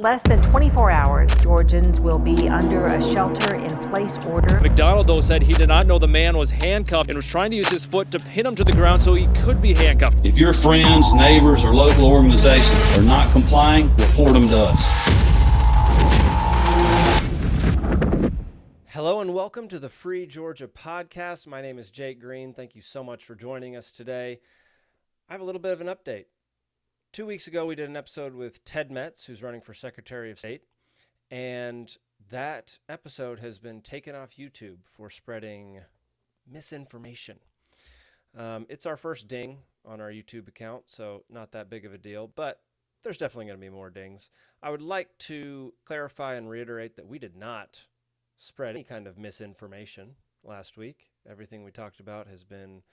less than 24 hours, Georgians will be under a shelter-in-place order. McDonald, though, said he did not know the man was handcuffed and was trying to use his foot to pin him to the ground so he could be handcuffed. If your friends, neighbors, or local organizations are not complying, report them to us. Hello and welcome to the Free Georgia podcast. My name is Jake Green. Thank you so much for joining us today. I have a little bit of an update. 2 weeks ago, we did an episode with Ted Metz, who's running for Secretary of State, and that episode has been taken off YouTube for spreading misinformation. It's our first ding on our YouTube account, so not that big of a deal, but there's definitely going to be more dings. I would like to clarify and reiterate that we did not spread any kind of misinformation last week. Everything we talked about has been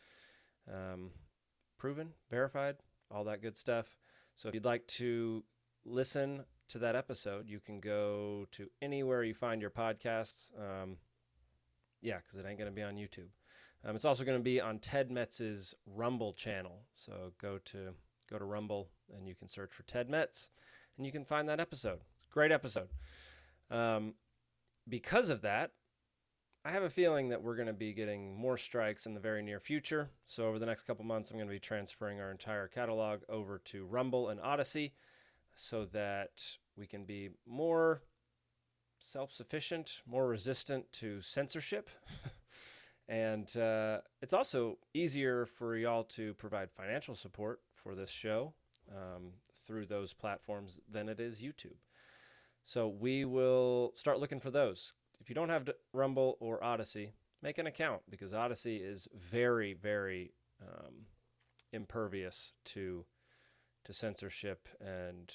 proven, verified, all that good stuff. So if you'd like to listen to that episode, you can go to anywhere you find your podcasts. Because it ain't going to be on YouTube. It's also going to be on Ted Metz's Rumble channel. So go to Rumble and you can search for Ted Metz and you can find that episode. Great episode. Because of that, I have a feeling that we're going to be getting more strikes in the very near future. So over the next couple months, I'm going to be transferring our entire catalog over to Rumble and Odyssey so that we can be more self-sufficient, more resistant to censorship. And it's also easier for y'all to provide financial support for this show through those platforms than it is YouTube. So we will start looking for those. If you don't have Rumble or Odyssey, make an account because Odyssey is very, very impervious to censorship and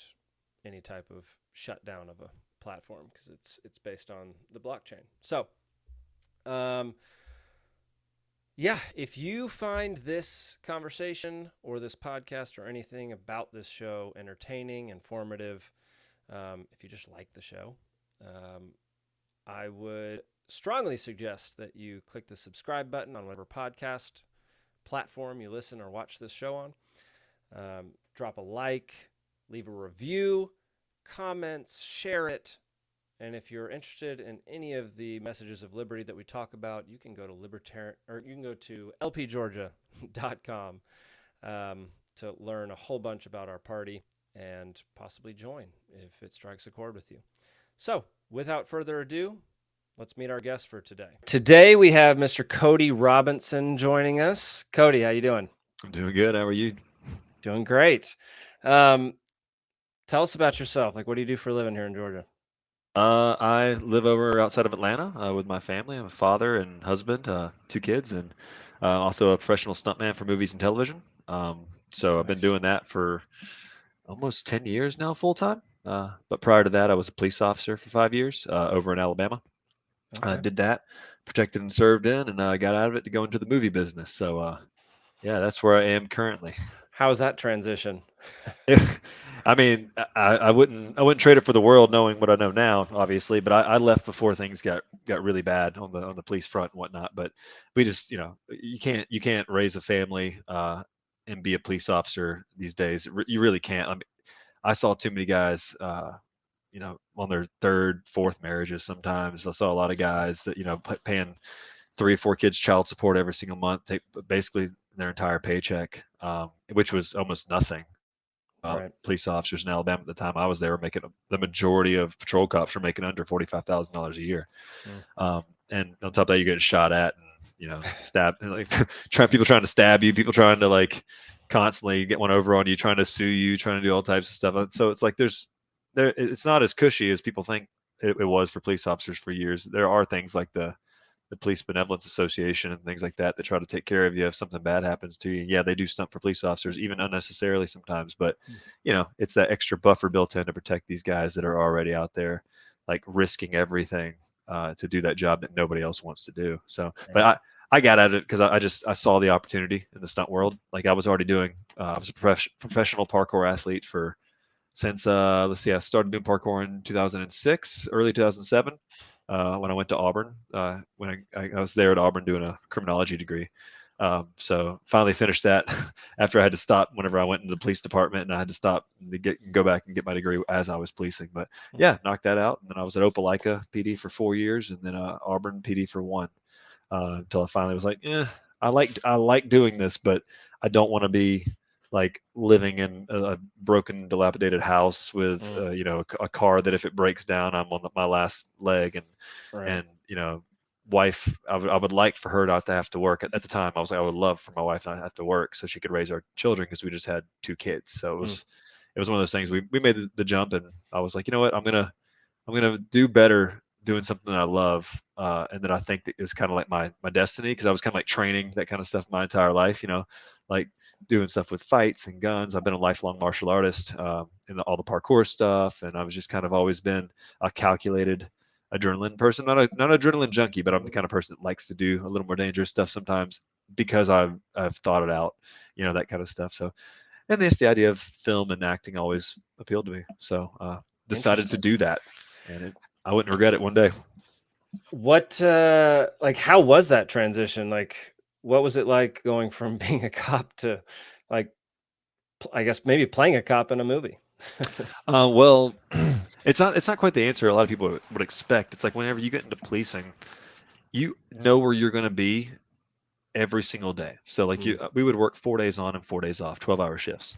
any type of shutdown of a platform because it's based on the blockchain. So, if you find this conversation or this podcast or anything about this show entertaining, informative, if you just like the show, I would strongly suggest that you click the subscribe button on whatever podcast platform you listen or watch this show on. Drop a like, leave a review, comments, share it. And if you're interested in any of the messages of liberty that we talk about, you can go to lpgeorgia.com to learn a whole bunch about our party and possibly join if it strikes a chord with you. So, without further ado, let's meet our guest for today. Today we have Mr. Cody Robinson joining us. Cody, how you doing? I'm doing good. How are you? Doing great. Tell us about yourself. Like, what do you do for a living here in Georgia? I live over outside of Atlanta with my family. I'm a father and husband, 2 kids, and also a professional stuntman for movies and television. So I've been doing that for almost 10 years now, full time. But prior to that, I was a police officer for 5 years over in Alabama. I did that, protected and served in, and got out of it to go into the movie business. So, that's where I am currently. How's that transition? I mean, I wouldn't trade it for the world, knowing what I know now, obviously. But I left before things got really bad on the police front and whatnot. But we just, you can't raise a family and be a police officer these days. You really can't. I mean, I saw too many guys, on their 3rd, 4th marriages. Sometimes I saw a lot of guys that paying 3 or 4 kids child support every single month, take basically their entire paycheck, which was almost nothing. Right. Police officers in Alabama at the time I was there were making the majority of patrol cops were making under $45,000 a year. And on top of that, you're getting shot at and stabbed, like people trying to stab you, people trying to like constantly get one over on you, trying to sue you, trying to do all types of stuff. So it's like it's not as cushy as people think it was for police officers for years. There are things like the Police Benevolence Association and things like that try to take care of you if something bad happens to you. Yeah, they do stunt for police officers, even unnecessarily sometimes, but it's that extra buffer built in to protect these guys that are already out there, like risking everything to do that job that nobody else wants to do. So, but I got at it because I saw the opportunity in the stunt world. Like I was already doing, I was a professional parkour athlete since I started doing parkour in 2006, early 2007. When I went to Auburn, when I was there at Auburn doing a criminology degree. So finally finished that after I had to stop whenever I went into the police department, and I had to stop to go back and get my degree as I was policing. But yeah, knocked that out. And then I was at Opelika PD for 4 years, and then Auburn PD for 1, until I finally was like, I like doing this, but I don't want to be like living in a broken, dilapidated house with a car that if it breaks down, I'm on my last leg, and wife, I would like for her not to have to work. At the time, I was like, I would love for my wife not to have to work so she could raise our children, because we just had 2 kids. So it was one of those things. We made the jump, and I was like, you know what, I'm gonna do better doing something that I love, and that I think that is kind of like my destiny, because I was kind of like training that kind of stuff my entire life, like doing stuff with fights and guns. I've been a lifelong martial artist, in all the parkour stuff, and I've just kind of always been a calculated adrenaline person, not an adrenaline junkie, but I'm the kind of person that likes to do a little more dangerous stuff sometimes because I've thought it out, that kind of stuff. So, and the idea of film and acting always appealed to me. So decided to do that, and I wouldn't regret it one day. What, how was that transition? Like, what was it like going from being a cop to, like, I guess maybe playing a cop in a movie? Well, it's not quite the answer a lot of people would expect. It's like whenever you get into policing, you know where you're going to be every single day. So like we would work 4 days on and 4 days off, 12-hour shifts.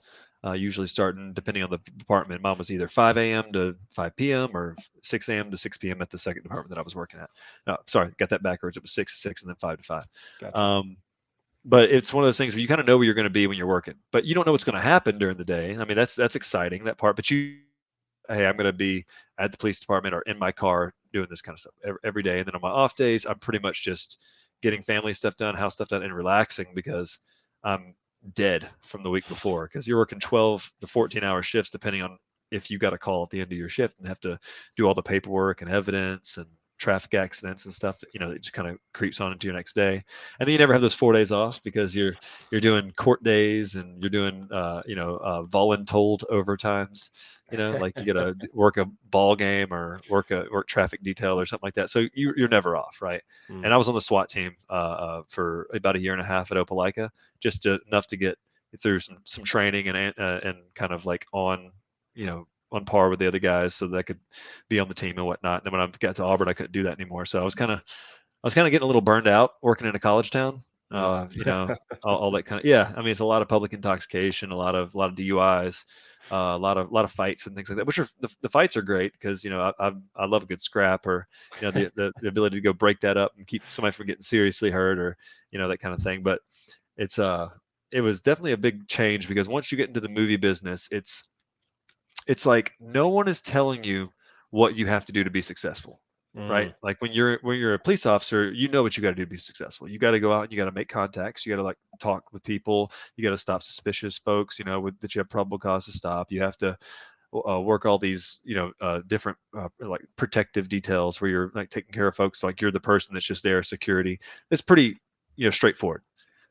Usually starting, depending on the department, mine was either 5 a.m. to 5 p.m. or 6 a.m. to 6 p.m. at the second department that I was working at. No, sorry, got that backwards. It was 6 to 6 and then 5 to 5. Gotcha. But it's one of those things where you kind of know where you're going to be when you're working, but you don't know what's going to happen during the day. I mean, that's exciting, that part. But hey, I'm going to be at the police department or in my car doing this kind of stuff every day. And then on my off days, I'm pretty much just getting family stuff done, house stuff done, and relaxing, because I'm dead from the week before, because you're working 12 to 14-hour shifts depending on if you got a call at the end of your shift, and have to do all the paperwork and evidence and traffic accidents and stuff that it just kind of creeps on into your next day. And then you never have those 4 days off, because you're doing court days, and you're doing voluntold overtimes, like you gotta work a ball game or work traffic detail or something like that. So you're never off, right? And I was on the SWAT team for about a year and a half at Opelika, just enough to get through some training and kind of like on par with the other guys, so that I could be on the team and whatnot. And then when I got to Auburn, I couldn't do that anymore. So I was kind of getting a little burned out working in a college town. All that kind of, I mean, it's a lot of public intoxication, a lot of DUIs, a lot of fights and things like that, which are the fights are great, because I love a good scrap, or the ability to go break that up and keep somebody from getting seriously hurt, or that kind of thing. But it was definitely a big change, because once you get into the movie business, it's like no one is telling you what you have to do to be successful. Right? Like when you're a police officer, you know what you got to do to be successful. You got to go out and you got to make contacts. You got to like talk with people. You got to stop suspicious folks, that you have probable cause to stop. You have to work all these, different like protective details, where you're like taking care of folks like you're the person that's just there, security. It's pretty, straightforward.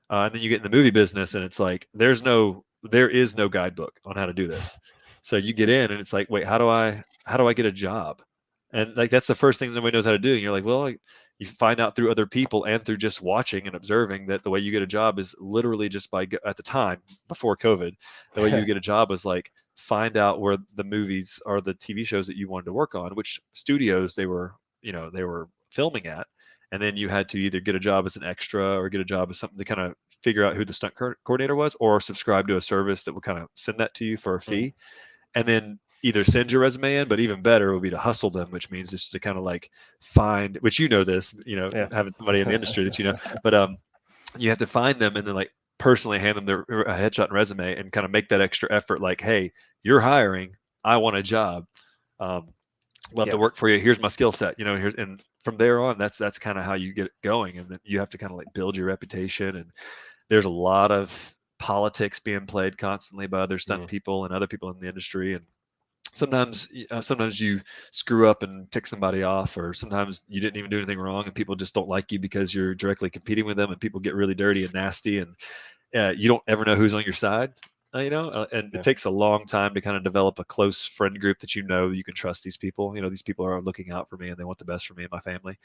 And then you get in the movie business, and it's like there is no guidebook on how to do this. So you get in, and it's like, wait, how do I get a job? And like that's the first thing that nobody knows how to do. And you're like, well, you find out through other people and through just watching and observing that the way you get a job is literally just at the time before COVID, the way you get a job is like find out where the movies or the TV shows that you wanted to work on, which studios they were filming at. And then you had to either get a job as an extra or get a job as something to kind of figure out who the stunt coordinator was, or subscribe to a service that would kind of send that to you for a fee. And then either send your resume in, but even better would be to hustle them, which means just to kind of like find, which having somebody in the industry that but you have to find them and then like personally hand them their headshot and resume and kind of make that extra effort, like, hey, you're hiring, I want a job, love to work for you, here's my skill set, here's, and from there on, that's kind of how you get it going. And then you have to kind of like build your reputation, and there's a lot of politics being played constantly by other stunt people and other people in the industry. And sometimes you screw up and tick somebody off, or sometimes you didn't even do anything wrong and people just don't like you because you're directly competing with them, and people get really dirty and nasty, and you don't ever know who's on your side, and it takes a long time to kind of develop a close friend group that you can trust these people. These people are looking out for me and they want the best for me and my family.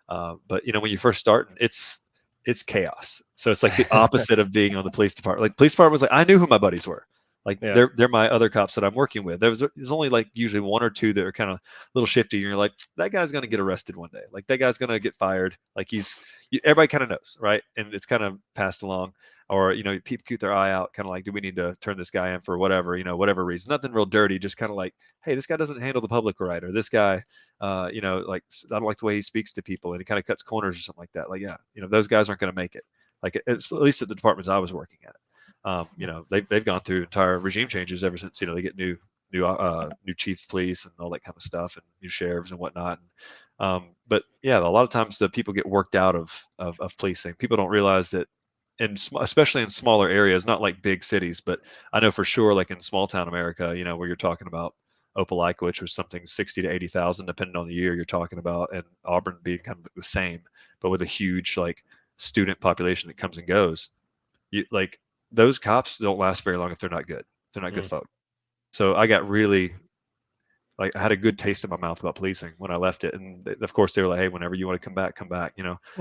But when you first start, it's it's chaos. So it's like the opposite of being on the police department. Like police department was like, I knew who my buddies were. Like Yeah. they're my other cops that I'm working with. There's only like usually one or two that are kind of a little shifty. And you're like, that guy's gonna get arrested one day. Like that guy's gonna get fired. Like everybody kind of knows, right? And it's kind of passed along. Or people keep their eye out, kind of like, do we need to turn this guy in for whatever, whatever reason? Nothing real dirty, just kind of like, hey, this guy doesn't handle the public right, or this guy, like I don't like the way he speaks to people, and he kind of cuts corners or something like that. Like, yeah, those guys aren't going to make it. Like, it's at least at the departments I was working at. They've gone through entire regime changes ever since they get new chief of police and all that kind of stuff, and new sheriffs and whatnot. But yeah, a lot of times the people get worked out of policing. People don't realize that, especially in smaller areas, not like big cities, but I know for sure, like in small town America, where you're talking about Opelika, which was something 60 to 80,000, depending on the year you're talking about, and Auburn being kind of the same, but with a huge like student population that comes and goes. Like those cops don't last very long if they're not good. They're not good folk. So I got really, like, I had a good taste in my mouth about policing when I left it, and of course they were like, "Hey, whenever you want to come back, come back."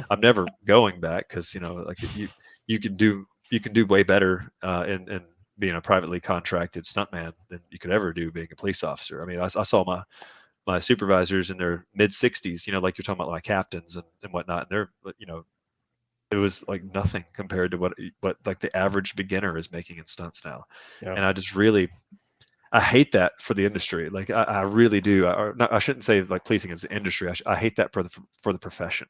I'm never going back because like you can do way better in being a privately contracted stuntman than you could ever do being a police officer. I mean, I saw my supervisors in their mid 60s, like you're talking about, like captains and whatnot, and they're it was like nothing compared to what like the average beginner is making in stunts now. Yeah. And I hate that for the industry. Like I really do. I shouldn't say like policing is the industry. I hate that for the profession,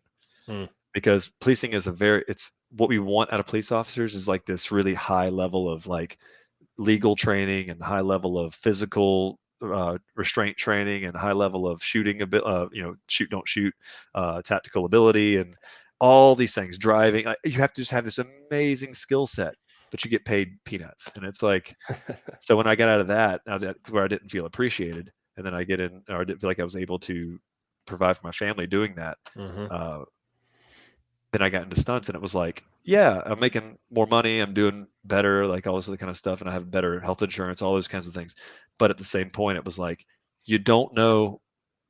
because policing is it's what we want out of police officers is like this really high level of like legal training and high level of physical restraint training and high level of shooting a bit, shoot, don't shoot, tactical ability, and all these things, driving. You have to just have this amazing skill set, but you get paid peanuts. And it's like, so when I got out of that, where I didn't feel appreciated, and then I didn't feel like I was able to provide for my family doing that. Then I got into stunts, and it was like, yeah, I'm making more money, I'm doing better, like all this other kind of stuff, and I have better health insurance, all those kinds of things. But at the same point, it was like, you don't know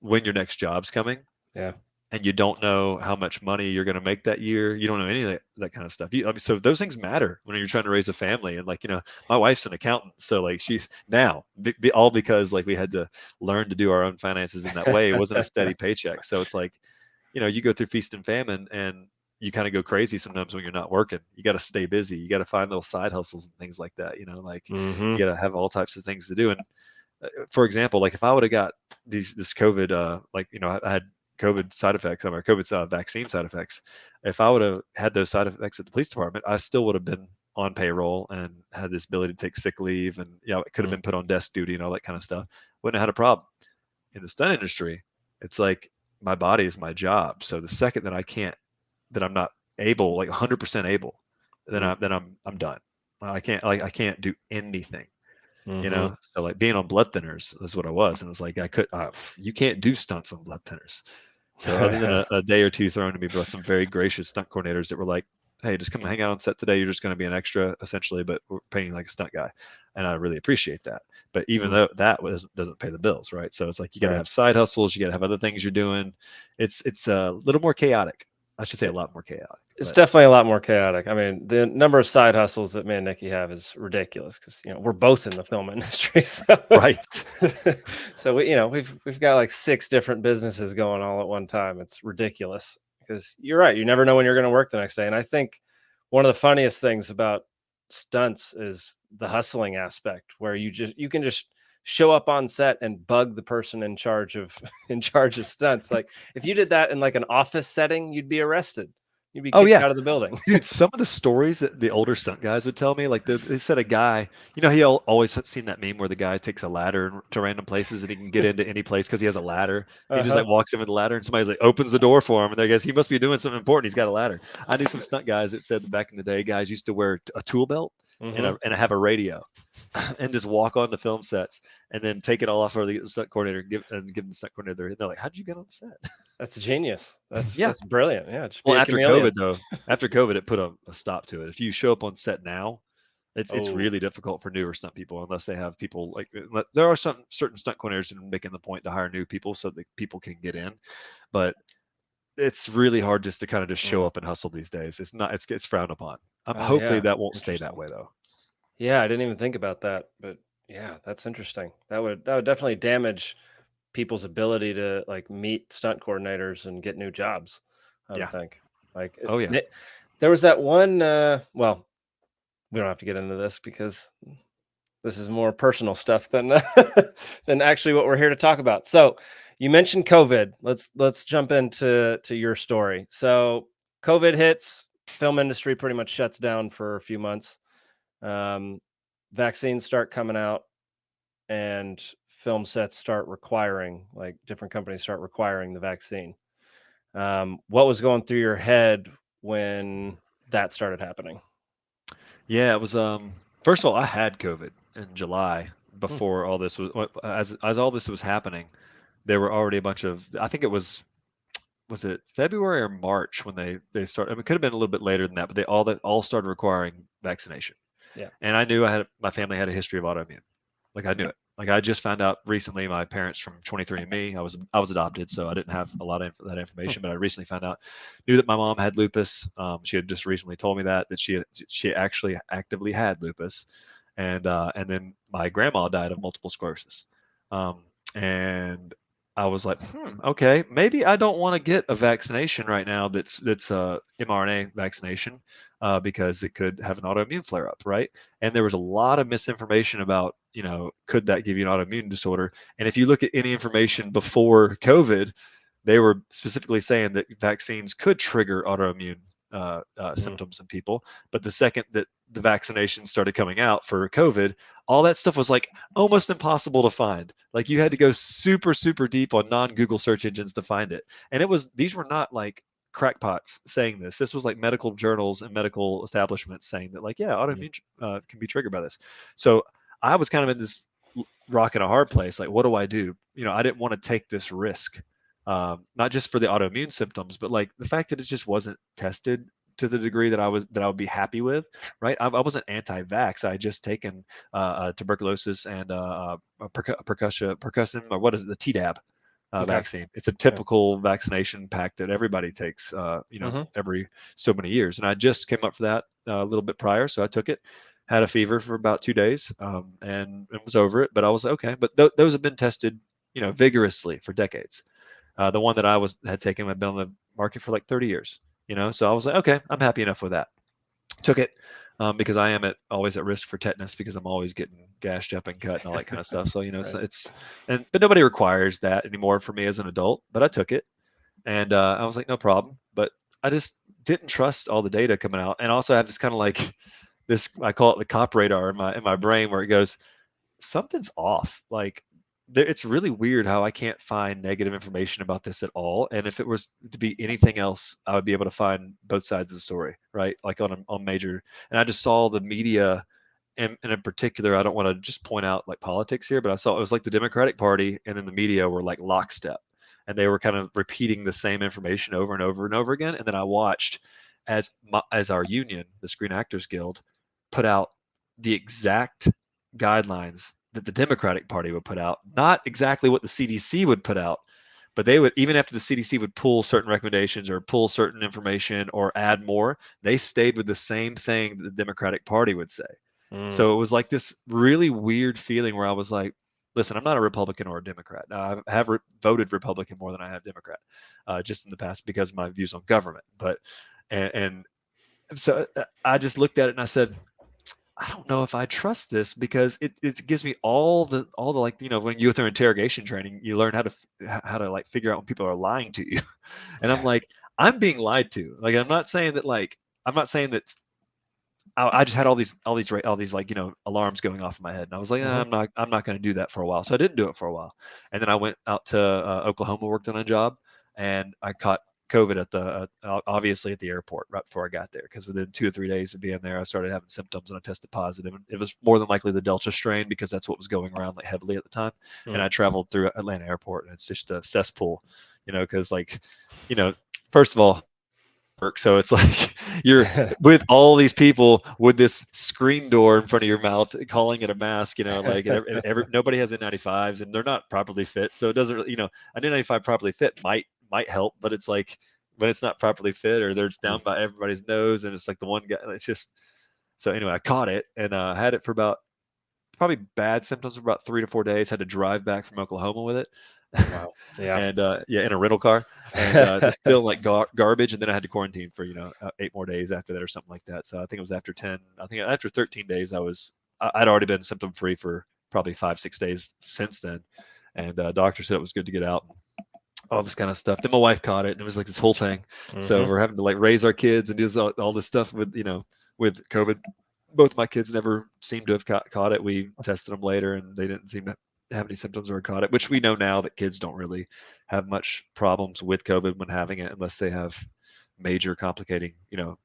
when your next job's coming. Yeah. And you don't know how much money you're going to make that year. You don't know any of that kind of stuff. So those things matter when you're trying to raise a family. And like, my wife's an accountant. So like she's now all because like we had to learn to do our own finances in that way. It wasn't a steady paycheck. So it's like, you go through feast and famine, and you kind of go crazy sometimes when you're not working. You got to stay busy. You got to find little side hustles and things like that. Like you got to have all types of things to do. And for example, like if I would have got this COVID, I had COVID side effects, or COVID vaccine side effects. If I would have had those side effects at the police department, I still would have been on payroll and had this ability to take sick leave, and it could have been put on desk duty and all that kind of stuff. Wouldn't have had a problem. In the stunt industry, it's like my body is my job. So the second that I'm not able, like 100% able, then I'm done. I can't do anything. So like being on blood thinners is what I was, and it was like you can't do stunts on blood thinners. So other than a day or two thrown to me by some very gracious stunt coordinators that were like, hey, just come hang out on set today, you're just going to be an extra essentially, but we're paying you like a stunt guy, and I really appreciate that. But even though that doesn't pay the bills, right? So it's like you got to have side hustles, you got to have other things you're doing. It's a little more chaotic. I should say a lot more chaotic. It's definitely a lot more chaotic. I mean, the number of side hustles that me and Nikki have is ridiculous because we're both in the film industry. So. Right. So we've got like 6 different businesses going all at one time. It's ridiculous because you're right. You never know when you're going to work the next day. And I think one of the funniest things about stunts is the hustling aspect, where you can just show up on set and bug the person in charge of stunts. Like if you did that in like an office setting, you'd be arrested. You'd be kicked out of the building. Dude, some of the stories that the older stunt guys would tell me, like they said a guy, he always seen that meme where the guy takes a ladder to random places and he can get into any place because he has a ladder. He just like walks in with the ladder, and somebody like opens the door for him, and they guess he must be doing something important. He's got a ladder. I knew some stunt guys that said back in the day, guys used to wear a tool belt and have a radio and just walk on the film sets and then take it all off for the stunt coordinator and give the stunt coordinator. And they're like, how'd you get on set? That's genius. That's brilliant. Yeah. Well, after COVID, it put a stop to it. If you show up on set now, it's really difficult for newer stunt people unless they have people like, there are some certain stunt coordinators that are making the point to hire new people so that people can get in. But it's really hard just to kind of just show up and hustle these days. It's frowned upon. Oh, Hopefully yeah. that won't stay that Interesting. way though. Yeah, I didn't even think about that, but yeah, that's interesting. That would definitely damage people's ability to like meet stunt coordinators and get new jobs. I would Yeah. think. Like Oh yeah. there was that one. Well, we don't have to get into this because this is more personal stuff than than actually what we're here to talk about. So you mentioned COVID. Let's jump into your story. So COVID hits, film industry pretty much shuts down for a few months. Um, Vaccines start coming out, and film sets start requiring, like different companies start requiring the vaccine. What was going through your head when that started happening? Yeah, it was first of all, I had COVID in July Hmm. before all this was as all this was happening. There were already a bunch of, I think it was it February or March when they started. I mean, it could have been a little bit later than that, but they all started requiring vaccination. Yeah. And I knew my family had a history of autoimmune. Like I knew Okay. it. Like I just found out recently, my parents from 23andMe. I was adopted, so I didn't have a lot of that information. But I recently found out, knew that my mom had lupus. She had just recently told me that she actually actively had lupus, and then my grandma died of multiple sclerosis. And I was like, okay, maybe I don't want to get a vaccination right now. That's a mRNA vaccination, because it could have an autoimmune flare up, right? And there was a lot of misinformation about, could that give you an autoimmune disorder? And if you look at any information before COVID, they were specifically saying that vaccines could trigger autoimmune Mm. symptoms in people. But the second that the vaccinations started coming out for COVID, all that stuff was like almost impossible to find. Like you had to go super, super deep on non-Google search engines to find it. And these were not like crackpots saying this. This was like medical journals and medical establishments saying that, like, yeah, Mm. autoimmune can be triggered by this. So I was kind of in this rock and a hard place. Like, what do I do? I didn't want to take this risk, not just for the autoimmune symptoms, but like the fact that it just wasn't tested to the degree that I would be happy with, right? I wasn't anti-vax. I had just taken tuberculosis and percussion, or what is it, the Tdap Okay. vaccine. It's a Okay. typical vaccination pack that everybody takes, Hmm. every so many years. And I just came up for that a little bit prior, so I took it. Had a fever for about 2 days, and was over it. But I was like, okay. But those have been tested, vigorously for decades. The one that had taken had been on the market for like 30 years. So I was like, okay, I'm happy enough with that. Took it, because I am always at risk for tetanus because I'm always getting gashed up and cut and all that kind of stuff. So Right. but nobody requires that anymore for me as an adult. But I took it, and I was like, no problem. But I just didn't trust all the data coming out, and also I have this kind of like this, I call it the cop radar in my brain, where it goes, something's off. Like it's really weird how I can't find negative information about this at all. And if it was to be anything else, I would be able to find both sides of the story, right? Like on major. And I just saw the media, and in particular, I don't want to just point out like politics here, but I saw it was like the Democratic Party and then the media were like lockstep, and they were kind of repeating the same information over and over and over again. And then I watched as our union, the Screen Actors Guild, put out the exact guidelines that the Democratic Party would put out, not exactly what the CDC would put out, but they would, even after the CDC would pull certain recommendations or pull certain information or add more, they stayed with the same thing that the Democratic Party would say. Mm. So it was like this really weird feeling where I was like, listen, I'm not a Republican or a Democrat. Now, I have voted Republican more than I have Democrat, just in the past because of my views on government. But and so I just looked at it and I said, I don't know if I trust this, because it gives me all the like, when you go through interrogation training, you learn how to like figure out when people are lying to you. And I'm like, I'm being lied to. Like I'm not saying that I just had all these like, alarms going off in my head, and I was like, Hmm. I'm not going to do that for a while. So I didn't do it for a while, and then I went out to Oklahoma, worked on a job, and I caught COVID obviously at the airport right before I got there, because within 2 or 3 days of being there, I started having symptoms and I tested positive, and it was more than likely the Delta strain because that's what was going around like heavily at the time. And Mm. I traveled through Atlanta airport, and it's just a cesspool, because like, first of all, work. So it's like you're with all these people with this screen door in front of your mouth, calling it a mask. Like nobody has N95s and they're not properly fit. So it doesn't, an N95 properly fit might help, but it's like when it's not properly fit, or they're just down by everybody's nose, and it's like the one guy. It's just so anyway. I caught it and had it for about probably bad symptoms for about 3 to 4 days. Had to drive back from Oklahoma with it. Wow. Yeah. And in a rental car, and just feeling like garbage. And then I had to quarantine for 8 more days after that or something like that. So I think it was after 10. I think after 13 days, I'd already been symptom free for probably 5-6 days since then. And doctor said it was good to get out. All this kind of stuff. Then my wife caught it, and it was like this whole thing. So we're having to like raise our kids and do all this stuff with with COVID. Both my kids never seemed to have caught it. We tested them later, and they didn't seem to have any symptoms or caught it, which we know now that kids don't really have much problems with COVID when having it, unless they have major complicating,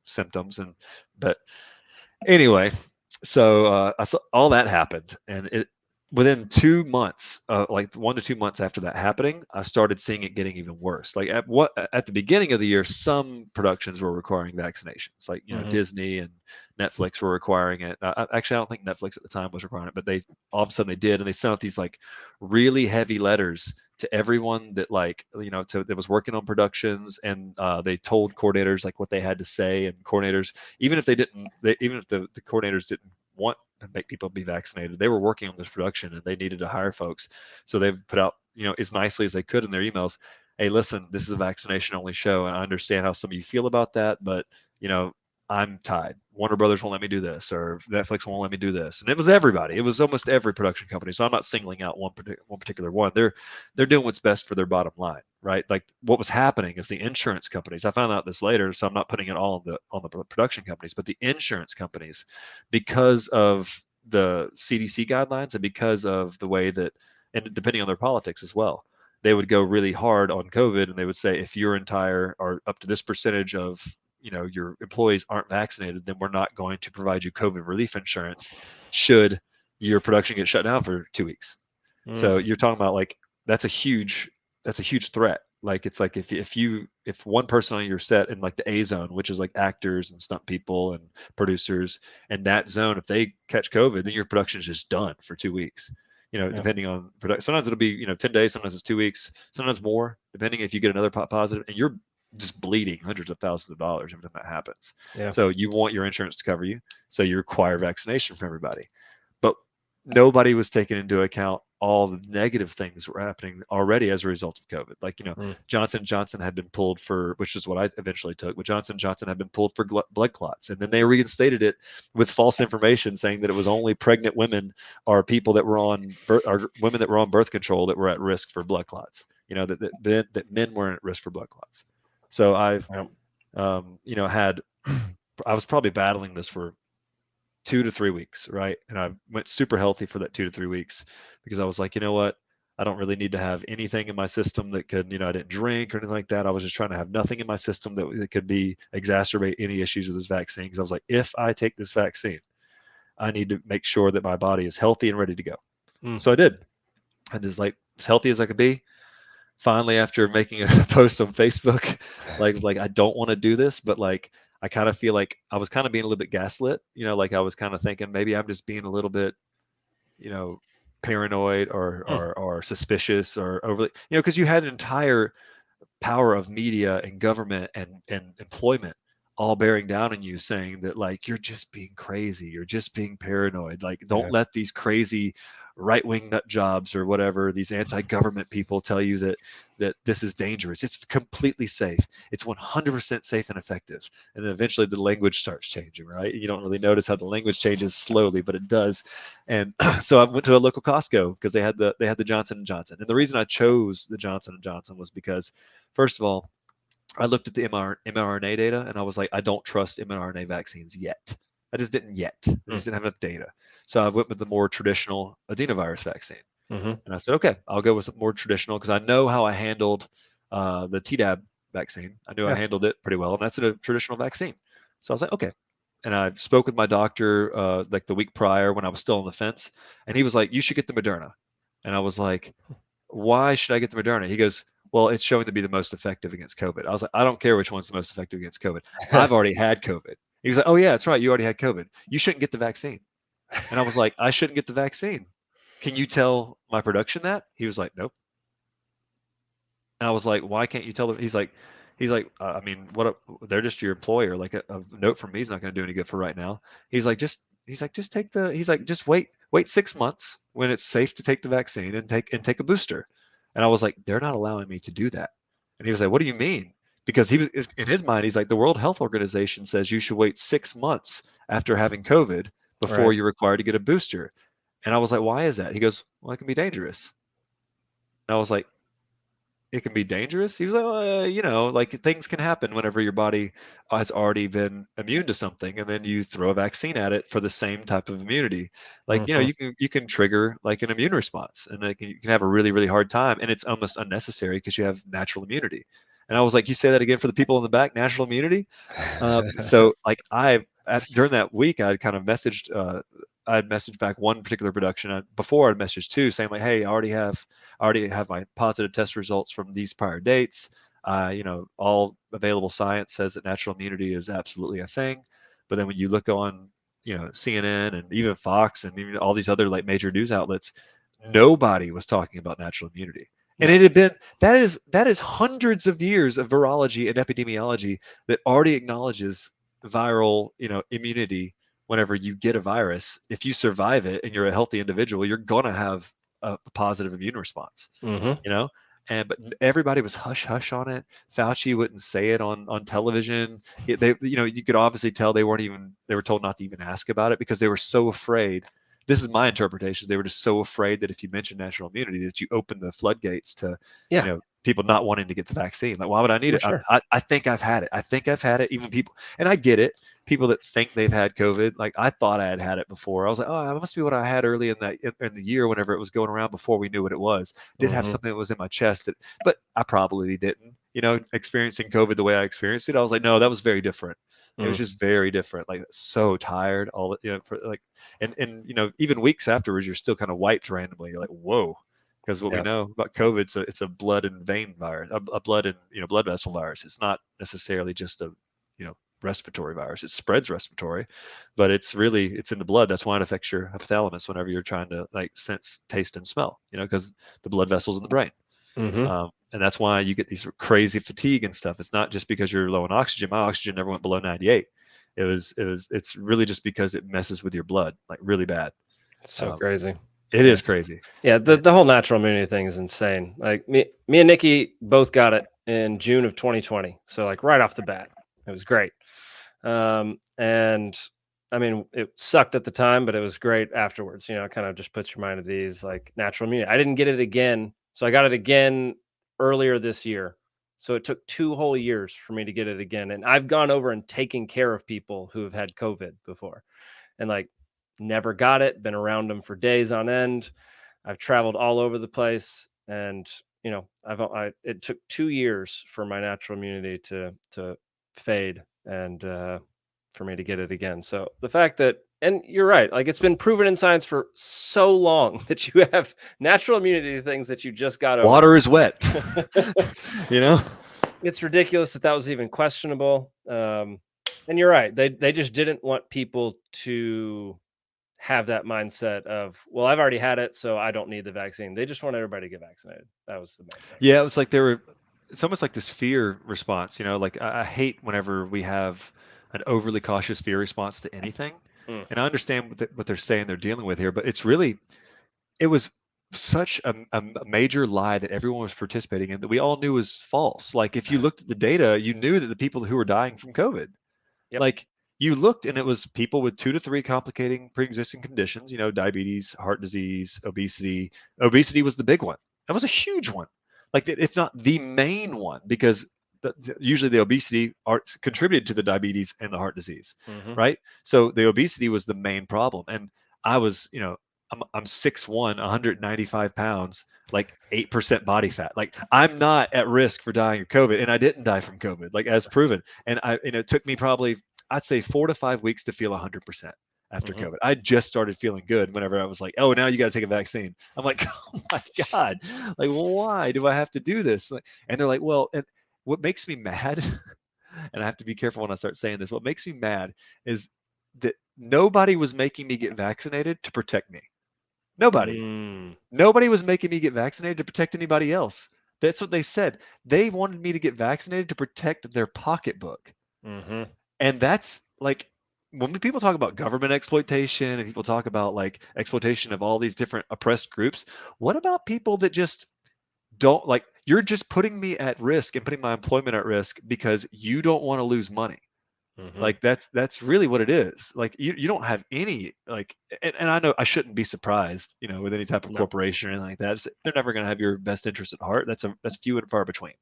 symptoms. But anyway, so I saw all that happened, and within 2 months, like 1 to 2 months after that happening, I started seeing it getting even worse. Like at the beginning of the year, some productions were requiring vaccinations, like Disney and Netflix were requiring it. Actually, I don't think Netflix at the time was requiring it, but they all of a sudden they did, and they sent out these like really heavy letters to everyone that that was working on productions, and they told coordinators like what they had to say, and coordinators, even if the coordinators didn't want to make people be vaccinated, they were working on this production and they needed to hire folks. So they've put out, as nicely as they could in their emails, hey, listen, this is a vaccination only show, and I understand how some of you feel about that, but I'm tied. Warner Brothers won't let me do this, or Netflix won't let me do this. And it was everybody. It was almost every production company. So I'm not singling out one particular one. They're doing what's best for their bottom line, right? Like what was happening is the insurance companies. I found out this later, so I'm not putting it all on the production companies, but the insurance companies, because of the CDC guidelines and because of the way that, and depending on their politics as well, they would go really hard on COVID, and they would say, if your entire or up to this percentage of your employees aren't vaccinated, then we're not going to provide you COVID relief insurance should your production get shut down for 2 weeks. So you're talking about like that's a huge threat. Like it's like if one person on your set in like the A zone, which is like actors and stunt people and producers, and that zone, if they catch COVID, then your production is just done for 2 weeks. Depending on production. Sometimes it'll be 10 days, sometimes it's 2 weeks, sometimes more, depending if you get another positive, and you're just bleeding hundreds of thousands of dollars every time that happens. Yeah. So you want your insurance to cover you, so you require vaccination from everybody. But nobody was taking into account all the negative things that were happening already as a result of COVID. Like, Johnson & Johnson had been pulled for, which is what I eventually took, but Johnson & Johnson had been pulled for blood clots. And then they reinstated it with false information saying that it was only pregnant women or people that were on or women that were on birth control that were at risk for blood clots, that men weren't at risk for blood clots. So I've, had, I was probably battling this for 2 to 3 weeks, right? And I went super healthy for that 2 to 3 weeks because I was like, you know what? I don't really need to have anything in my system that could, I didn't drink or anything like that. I was just trying to have nothing in my system that could exacerbate any issues with this vaccine. Because I was like, if I take this vaccine, I need to make sure that my body is healthy and ready to go. So I did. I just like as healthy as I could be. Finally, after making a post on Facebook, like I don't want to do this, but like I kind of feel like I was kind of being a little bit gaslit, like I was kind of thinking maybe I'm just being a little bit, paranoid or suspicious or overly, because you had an entire power of media and government and employment all bearing down on you, saying that like you're just being crazy, you're just being paranoid, like don't let these crazy right-wing nut jobs or whatever, these anti-government people tell you that this is dangerous. It's completely safe. It's 100% safe and effective. And then eventually the language starts changing, right? You don't really notice how the language changes slowly, but it does. And so I went to a local Costco because they had the Johnson & Johnson. And the reason I chose the Johnson & Johnson was because, first of all, I looked at the mRNA data and I was like, I don't trust mRNA vaccines yet. I just didn't yet. I just didn't have enough data. So I went with the more traditional adenovirus vaccine. And I said, okay, I'll go with some more traditional because I know how I handled the Tdap vaccine. I knew I handled it pretty well, and that's a traditional vaccine. So I was like, okay. And I spoke with my doctor like the week prior when I was still on the fence, and he was like, you should get the Moderna. And I was like, why should I get the Moderna? He goes, well, it's showing to be the most effective against COVID. I was like, I don't care which one's the most effective against COVID. I've already had COVID. He was like, oh yeah, that's right. You already had COVID. You shouldn't get the vaccine. And I was like, I shouldn't get the vaccine. Can you tell my production that? He was like, nope. And I was like, why can't you tell them? He's like, He's like, I mean, they're just your employer. Like a note from me is not going to do any good for right now. He's like, just wait 6 months when it's safe to take the vaccine and take a booster. And I was like, they're not allowing me to do that. And he was like, what do you mean? Because he was in his mind, he's like, the World Health Organization says you should wait 6 months after having COVID before Right. you're required to get a booster. And I was like, why is that? He goes, well, it can be dangerous. And I was like, it can be dangerous. He was like, like things can happen whenever your body has already been immune to something, and then you throw a vaccine at it for the same type of immunity. Like, Mhm. you can trigger like an immune response, and like, you can have a really, really hard time, and it's almost unnecessary because you have natural immunity. And I was like, you say that again for the people in the back, natural immunity. So like during that week, I kind of messaged. I had messaged back one particular production before I'd messaged two saying like, hey, I already have my positive test results from these prior dates. All available science says that natural immunity is absolutely a thing. But then when you look on, CNN and even Fox and even all these other like major news outlets, nobody was talking about natural immunity. And No. it had been that is hundreds of years of virology and epidemiology that already acknowledges viral, immunity. Whenever you get a virus, if you survive it and you're a healthy individual, you're gonna have a positive immune response, Mhm. you know. But everybody was hush hush on it. Fauci wouldn't say it on television. You could obviously tell they were told not to even ask about it because they were so afraid. This is my interpretation. They were just so afraid that if you mention natural immunity, that you open the floodgates to, Yeah, people not wanting to get the vaccine. Like, why would I need for it? sure. I think I've had it. I think I've had it. Even people, and I get it. People that think they've had COVID, like I thought I had it before. I was like, oh, it must be what I had early in the year, whenever it was going around before we knew what it was. Did have Mhm. something that was in my chest but I probably didn't. Experiencing COVID the way I experienced it, I was like, no, that was very different. It was Mm. just very different. Like, so tired, for like, and even weeks afterwards, you're still kind of wiped randomly. You're like, whoa. Because what we Yeah. know about COVID, it's a blood and vein virus, a blood and blood vessel virus. It's not necessarily just a respiratory virus. It spreads respiratory, but it's in the blood. That's why it affects your hypothalamus whenever you're trying to like sense, taste, and smell. Because the blood vessels in the brain. Mhm. And that's why you get these crazy fatigue and stuff. It's not just because you're low in oxygen. My oxygen never went below 98. It's really just because it messes with your blood like really bad. It's so Um, crazy. it Yeah. is crazy. Yeah, the whole natural immunity thing is insane. Like me and Nikki both got it in June of 2020. So like right off the bat. It was great. And I mean, it sucked at the time, but it was great afterwards. It kind of just puts your mind at ease, like natural immunity. I didn't get it again. So I got it again earlier this year. So it took 2 whole years for me to get it again. And I've gone over and taken care of people who have had COVID before and like never got it, been around them for days on end. I've traveled all over the place, and it took 2 years for my natural immunity to fade, and for me to get it again. So the fact that, and you're right, like it's been proven in science for so long that you have natural immunity to things that you just got over. Water is wet. you know. It's ridiculous that was even questionable. And you're right, they just didn't want people to have that mindset of, well, I've already had it, so I don't need the vaccine. They just want everybody to get vaccinated. That was the main thing. Yeah, it was like it's almost like this fear response. Like I hate whenever we have an overly cautious fear response to anything. Mm. And I understand what they're saying they're dealing with here, but it was such a major lie that everyone was participating in that we all knew was false. Like, if you looked at the data, you knew that the people who were dying from COVID, Yep. like, you looked and it was people with 2 to 3 complicating pre-existing conditions, diabetes, heart disease, obesity. Obesity was the big one. That was a huge one. Like, if not the main one, because usually the obesity contributed to the diabetes and the heart disease, Mhm. right? So the obesity was the main problem. And I was, I'm 6'1", 195 pounds, like 8% body fat. Like, I'm not at risk for dying of COVID, and I didn't die from COVID, like, as proven. And it took me probably, I'd say 4 to 5 weeks to feel 100% after Mhm. COVID. I just started feeling good whenever I was like, oh, now you got to take a vaccine. I'm like, oh my God, like, why do I have to do this? And they're like, well, and what makes me mad, and I have to be careful when I start saying this, what makes me mad is that nobody was making me get vaccinated to protect me. Nobody. Mm. Nobody was making me get vaccinated to protect anybody else. That's what they said. They wanted me to get vaccinated to protect their pocketbook. Mm-hmm. And that's like, when people talk about government exploitation and people talk about like exploitation of all these different oppressed groups, what about people that just don't like, you're just putting me at risk and putting my employment at risk because you don't want to lose money. Mm-hmm. Like that's really what it is. Like you don't have any like, and I know I shouldn't be surprised, with any type of No. corporation or anything like that. They're never going to have your best interest at heart. That's few and far between.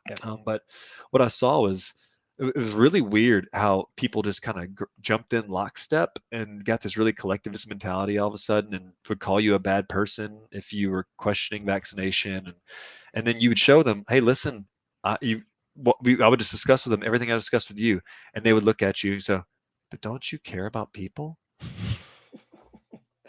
Yeah. But what I saw was, it was really weird how people just kind of jumped in lockstep and got this really collectivist mentality all of a sudden, and would call you a bad person if you were questioning vaccination, and then you would show them, hey, listen, I would just discuss with them everything I discussed with you, and they would look at you and say, but don't you care about people?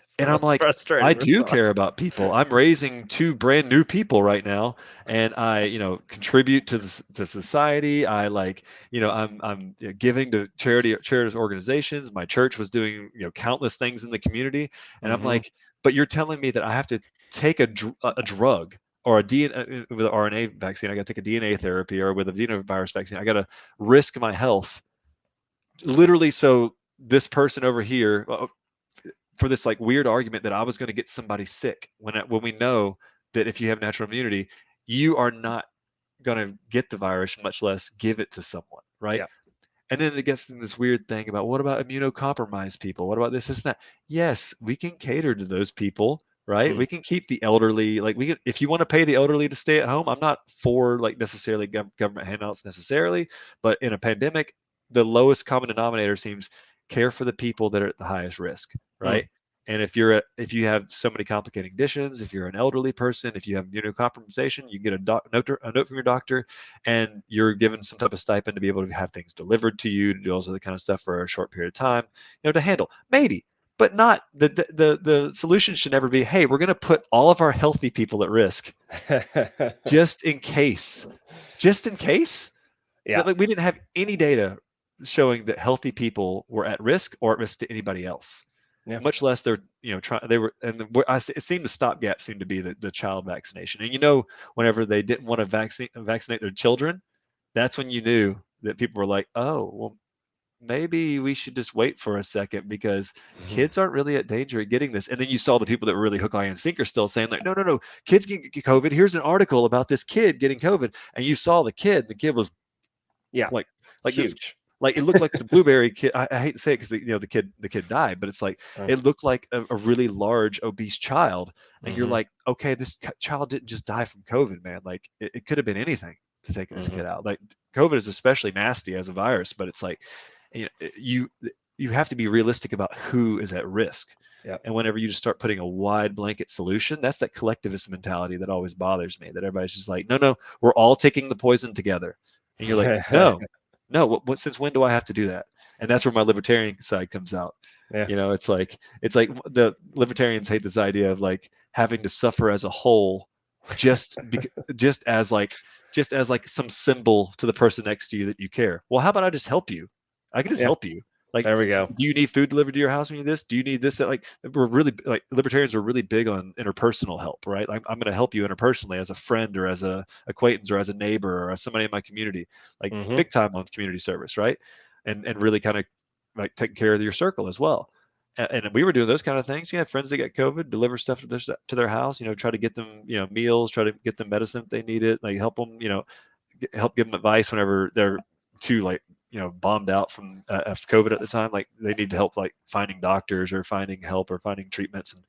It's the And I'm most like, I frustrating do response. care about people. I'm raising 2 brand new people right now, and I, contribute to the society. I like, I'm giving to charities organizations. My church was doing, countless things in the community, and I'm Mm-hmm. like, but you're telling me that I have to take a drug or a DNA with an RNA vaccine. I got to take a DNA therapy, or with a adenovirus vaccine. I got to risk my health, literally, so this person over here, for this like weird argument that I was going to get somebody sick, when we know that if you have natural immunity, you are not going to get the virus, much less give it to someone, right? Yeah. And then it gets in this weird thing about, what about immunocompromised people? What about this and that? Yes, we can cater to those people, right? We can keep the elderly, like, we can, if you want to pay the elderly to stay at home. I'm not for like necessarily government handouts necessarily, but in a pandemic, the lowest common denominator seems care for the people that are at the highest risk, right? And if if you have so many complicating conditions, if you're an elderly person, if you have immunocompromisation, you get a note from your doctor, and you're given some type of stipend to be able to have things delivered to you, to do all of the kind of stuff for a short period of time, to handle, maybe, but not the solution should never be, hey, we're going to put all of our healthy people at risk just in case. Yeah. Like, we didn't have any data showing that healthy people were at risk or at risk to anybody else. Yeah. Much less they're, they were, and it seemed the stopgap seemed to be the child vaccination. And whenever they didn't want to vaccinate their children, that's when you knew that people were like, oh, well, maybe we should just wait for a second, because kids aren't really at danger of getting this. And then you saw the people that were really hook, line, and sinker still saying like, no, kids can get COVID. Here's an article about this kid getting COVID. And you saw the kid was like huge. This, like, it looked like the blueberry kid. I hate to say it because the kid died, but it's like, it looked like a really large obese child, and you're like, okay, this child didn't just die from COVID, man. Like, it could have been anything to take this kid out. Like, COVID is especially nasty as a virus, but it's like, you have to be realistic about who is at risk. Yep. And whenever you just start putting a wide blanket solution, that's that collectivist mentality that always bothers me. That everybody's just like, no, we're all taking the poison together, and you're like, no, what, since when do I have to do that? And that's where my libertarian side comes out. Yeah. It's like the libertarians hate this idea of like having to suffer as a whole, just as like some symbol to the person next to you that you care. Well, how about I just help you? I can just help you. Like, there we go. Do you need food delivered to your house when you need this? Do you need this? That, like, we're really, like, libertarians are really big on interpersonal help, right? I'm going to help you interpersonally, as a friend or as a acquaintance or as a neighbor or as somebody in my community, like big time on community service, right? And really kind of like taking care of your circle as well. And we were doing those kind of things. You have friends that get COVID, deliver stuff to their house, try to get them, meals, try to get them medicine if they need it, like help them, help give them advice whenever they're too, like, bombed out from COVID at the time. Like, they need help, like finding doctors or finding help or finding treatments and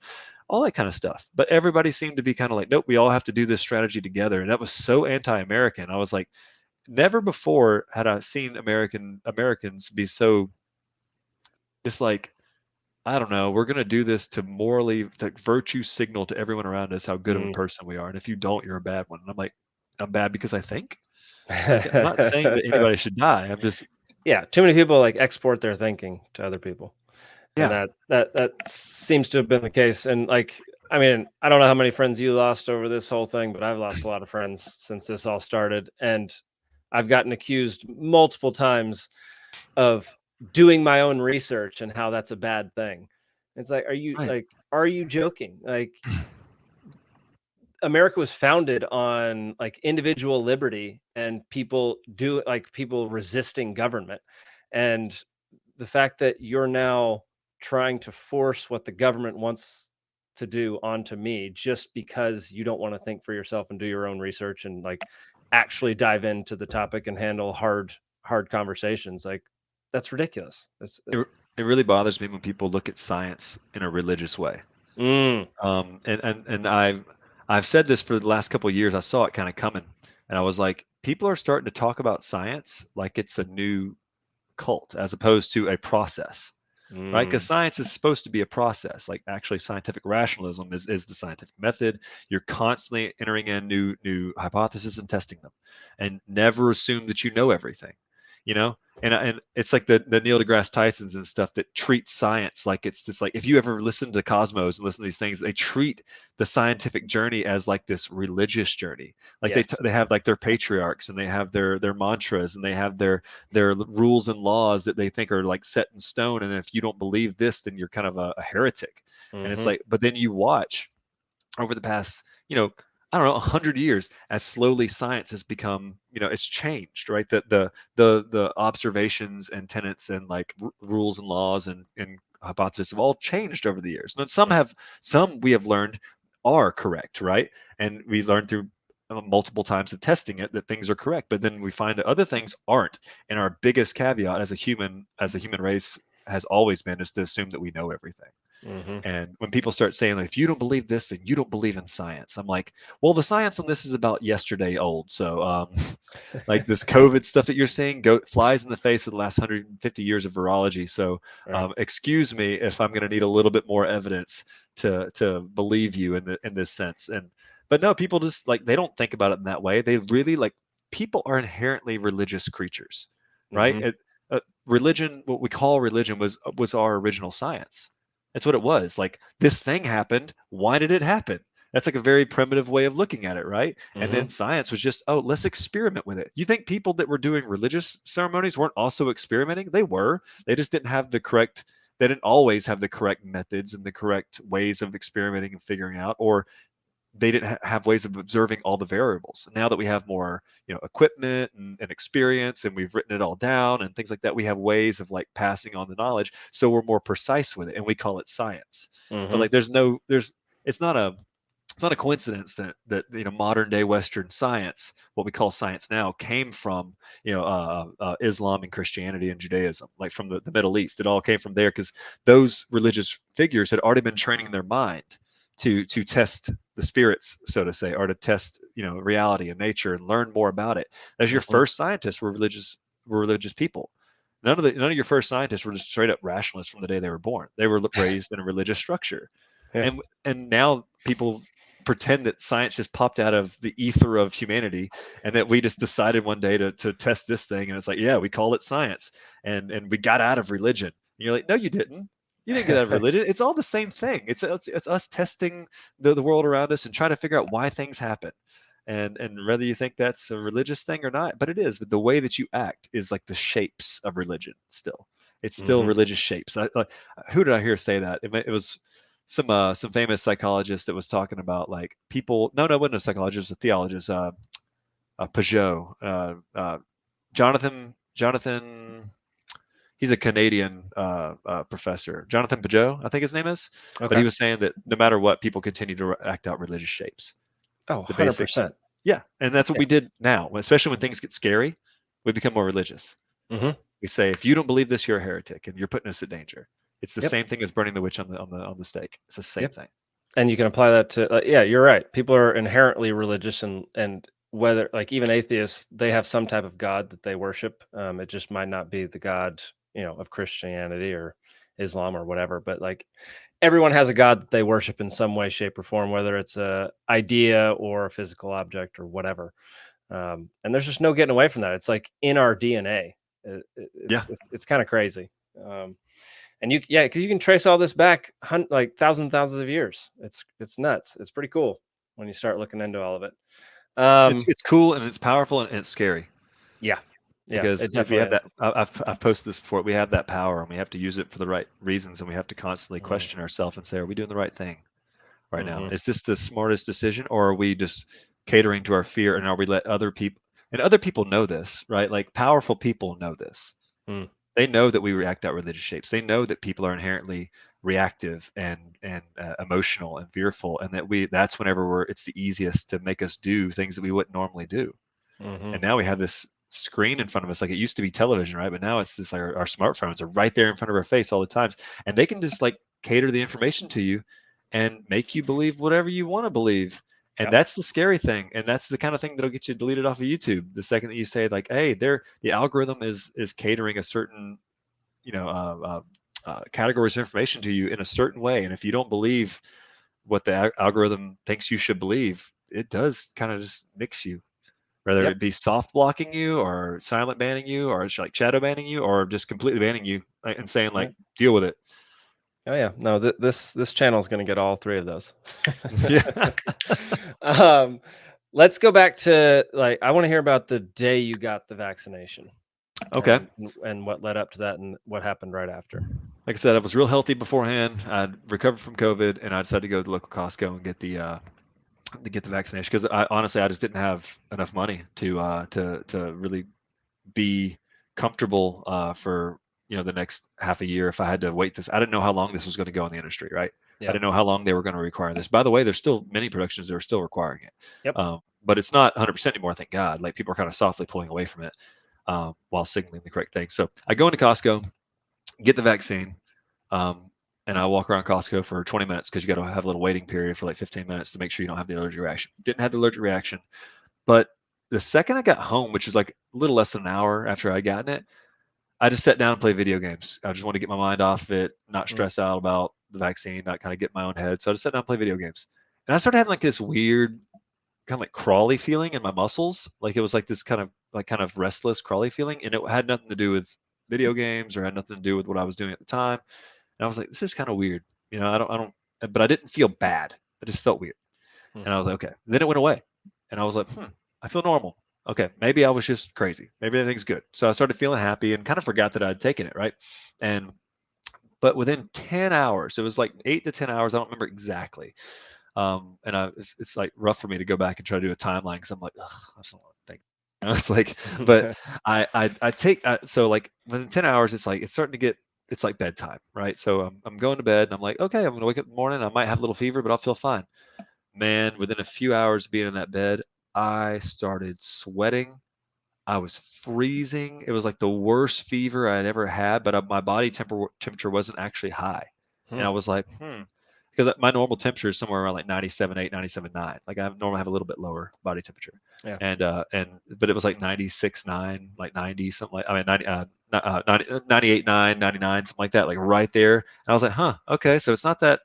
all that kind of stuff. But everybody seemed to be kind of like, nope, we all have to do this strategy together. And that was so anti-American. I was like, never before had I seen Americans be so just like, I don't know, we're going to do this to morally, like, virtue signal to everyone around us how good of a person we are. And if you don't, you're a bad one. And I'm like, I'm bad because I think. Like, I'm not saying that anybody should die. I'm just, too many people like export their thinking to other people. Yeah. And that seems to have been the case. And like, I mean, I don't know how many friends you lost over this whole thing, but I've lost a lot of friends since this all started. And I've gotten accused multiple times of doing my own research and how that's a bad thing. It's like, are you joking? Like, America was founded on like individual liberty and people resisting government. And the fact that you're now trying to force what the government wants to do onto me just because you don't want to think for yourself and do your own research and like actually dive into the topic and handle hard conversations, like that's ridiculous. It really bothers me when people look at science in a religious way. Mm, And I've said this for the last couple of years. I saw it kind of coming, and I was like, people are starting to talk about science like it's a new cult as opposed to a process, right? Because science is supposed to be a process. Like actually, scientific rationalism is the scientific method. You're constantly entering in new hypotheses and testing them, and never assume that you know everything. You know, and it's like the Neil deGrasse Tysons and stuff that treat science like it's this, like if you ever listen to Cosmos and listen to these things, they treat the scientific journey as like this religious journey. Like yes. they have like their patriarchs and they have their mantras and they have their rules and laws that they think are like set in stone. And if you don't believe this, then you're kind of a heretic. And it's like, but then you watch over the past, I don't know, 100 years, as slowly science has become, it's changed, right? The observations and tenets and like rules and laws and hypotheses have all changed over the years. And some we have learned are correct, right? And we learned through multiple times of testing it that things are correct. But then we find that other things aren't. And our biggest caveat as a human race has always been is to assume that we know everything. And when people start saying, like, if you don't believe this, then you don't believe in science. I'm like, well, the science on this is about yesterday old. So like this COVID stuff that you're seeing flies in the face of the last 150 years of virology. So excuse me if I'm going to need a little bit more evidence to believe you in this sense. But no, people just like, they don't think about it in that way. They really like, people are inherently religious creatures, right? Religion, what we call religion was our original science. That's what it was. Like, this thing happened. Why did it happen? That's like a very primitive way of looking at it, right? And then science was just, oh, let's experiment with it. You think people that were doing religious ceremonies weren't also experimenting? They were. They just didn't always have the correct methods and the correct ways of experimenting and figuring out, or they didn't have ways of observing all the variables. Now that we have more, equipment and experience, and we've written it all down and things like that, we have ways of like passing on the knowledge. So we're more precise with it, and we call it science. But like, it's not a coincidence that modern day Western science, what we call science now, came from Islam and Christianity and Judaism, like from the Middle East. It all came from there because those religious figures had already been training their mind to test the spirits, so to say, or to test reality and nature and learn more about it. As your first scientists were religious people. None of your first scientists were just straight up rationalists from the day they were born. They were raised in a religious structure. And now people pretend that science just popped out of the ether of humanity and that we just decided one day to test this thing, and it's like, yeah, we call it science, and we got out of religion. And you're like, no, you didn't. You didn't get out of religion. It's all the same thing. It's us testing the world around us and trying to figure out why things happen. And whether you think that's a religious thing or not, but it is. But the way that you act is like the shapes of religion still. It's still religious shapes. Who did I hear say that? It was some famous psychologist that was talking about like people. No, it wasn't a psychologist, it was a theologist. Peugeot. Jonathan. He's a Canadian professor, Jonathan Peugeot, I think his name is. Okay. But he was saying that no matter what, people continue to act out religious shapes. Oh, 100%. Yeah, and that's what we did now, especially when things get scary. We become more religious. We say, if you don't believe this, you're a heretic, and you're putting us in danger. It's the same thing as burning the witch on the stake. It's the same thing. And you can apply that to you're right. People are inherently religious, and whether like even atheists, they have some type of God that they worship. It just might not be the God of Christianity or Islam or whatever, but like everyone has a God that they worship in some way, shape, or form, whether it's a idea or a physical object or whatever. And there's just no getting away from that. It's like in our DNA. It's kind of crazy. And because you can trace all this back like thousands of years. It's nuts. It's pretty cool when you start looking into all of it. It's cool and it's powerful and it's scary. Yeah. Because if we have that, I've posted this before. We have that power, and we have to use it for the right reasons, and we have to constantly question ourselves and say, "Are we doing the right thing? right now? Is this the smartest decision, or are we just catering to our fear, and are we let other people know this, right? Like powerful people know this. Mm. They know that we react out religious shapes. They know that people are inherently reactive and emotional and fearful, and that's whenever it's the easiest to make us do things that we wouldn't normally do. And now we have this screen in front of us. Like it used to be television, right? But now it's this, like our smartphones are right there in front of our face all the times, and they can just like cater the information to you and make you believe whatever you want to believe. And that's the scary thing, and that's the kind of thing that'll get you deleted off of YouTube the second that you say like, hey, the algorithm is catering a certain categories of information to you in a certain way, and if you don't believe what the algorithm thinks you should believe, it does kind of just mix you, whether it be soft blocking you or silent banning you or it's like shadow banning you or just completely banning you and saying like, deal with it. Oh yeah, no, this channel is going to get all three of those. Yeah. Let's go back to like, I want to hear about the day you got the vaccination. Okay. And what led up to that and what happened right after. Like I said, I was real healthy beforehand. I'd recovered from COVID, and I decided to go to the local Costco and get the vaccination because I honestly just didn't have enough money to really be comfortable for the next half a year if I had to wait this. I didn't know how long this was going to go in the industry, right? I didn't know how long they were going to require this. By the way, there's still many productions that are still requiring it. But it's not 100% anymore, thank God. Like people are kind of softly pulling away from it while signaling the correct thing. So I go into Costco, get the vaccine, and I walk around Costco for 20 minutes because you got to have a little waiting period for like 15 minutes to make sure you don't have the allergic reaction. Didn't have the allergic reaction, but the second I got home, which is like a little less than an hour after I gotten it, I just sat down and played video games. I just want to get my mind off of it, not stress out about the vaccine, not kind of get in my own head. So I just sat down and played video games. And I started having like this weird kind of like crawly feeling in my muscles. Like it was like this kind of restless crawly feeling. And it had nothing to do with video games or had nothing to do with what I was doing at the time. And I was like, this is kind of weird. But I didn't feel bad. I just felt weird. And I was like, okay. And then it went away. And I was like, I feel normal. Okay, maybe I was just crazy. Maybe everything's good. So I started feeling happy and kind of forgot that I'd taken it, right? But within 10 hours, it was like 8 to 10 hours. I don't remember exactly. It's like rough for me to go back and try to do a timeline because I'm like, ugh, I just don't want to think. It's like, but I take so like within 10 hours, it's like it's starting to get. It's like bedtime, right? So I'm going to bed and I'm like, okay, I'm gonna wake up in the morning. I might have a little fever, but I'll feel fine. Man, within a few hours of being in that bed, I started sweating. I was freezing. It was like the worst fever I'd ever had, but my body temperature wasn't actually high. And I was like, because my normal temperature is somewhere around like 97.8, 97.9. Like I normally have a little bit lower body temperature. Yeah. But it was like 96.9, like 90, something like, 98.9, 99, something like that, like right there. And I was like, okay, so it's not that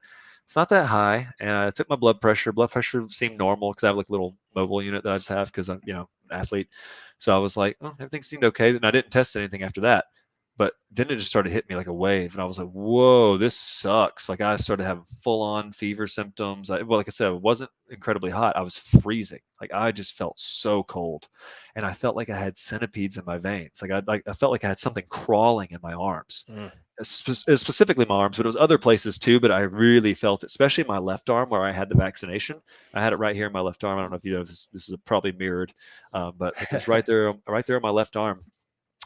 high. And I took my blood pressure. Blood pressure seemed normal because I have like a little mobile unit that I just have because I'm, an athlete. So I was like, everything seemed okay. And I didn't test anything after that. But then it just started hitting me like a wave. And I was like, whoa, this sucks. Like I started having full on fever symptoms. Like I said, it wasn't incredibly hot. I was freezing. Like I just felt so cold. And I felt like I had centipedes in my veins. Like I felt like I had something crawling in my arms. Specifically my arms, but it was other places too. But I really felt it, especially my left arm where I had the vaccination. I had it right here in my left arm. I don't know if you know this is probably mirrored, but it was right there on my left arm,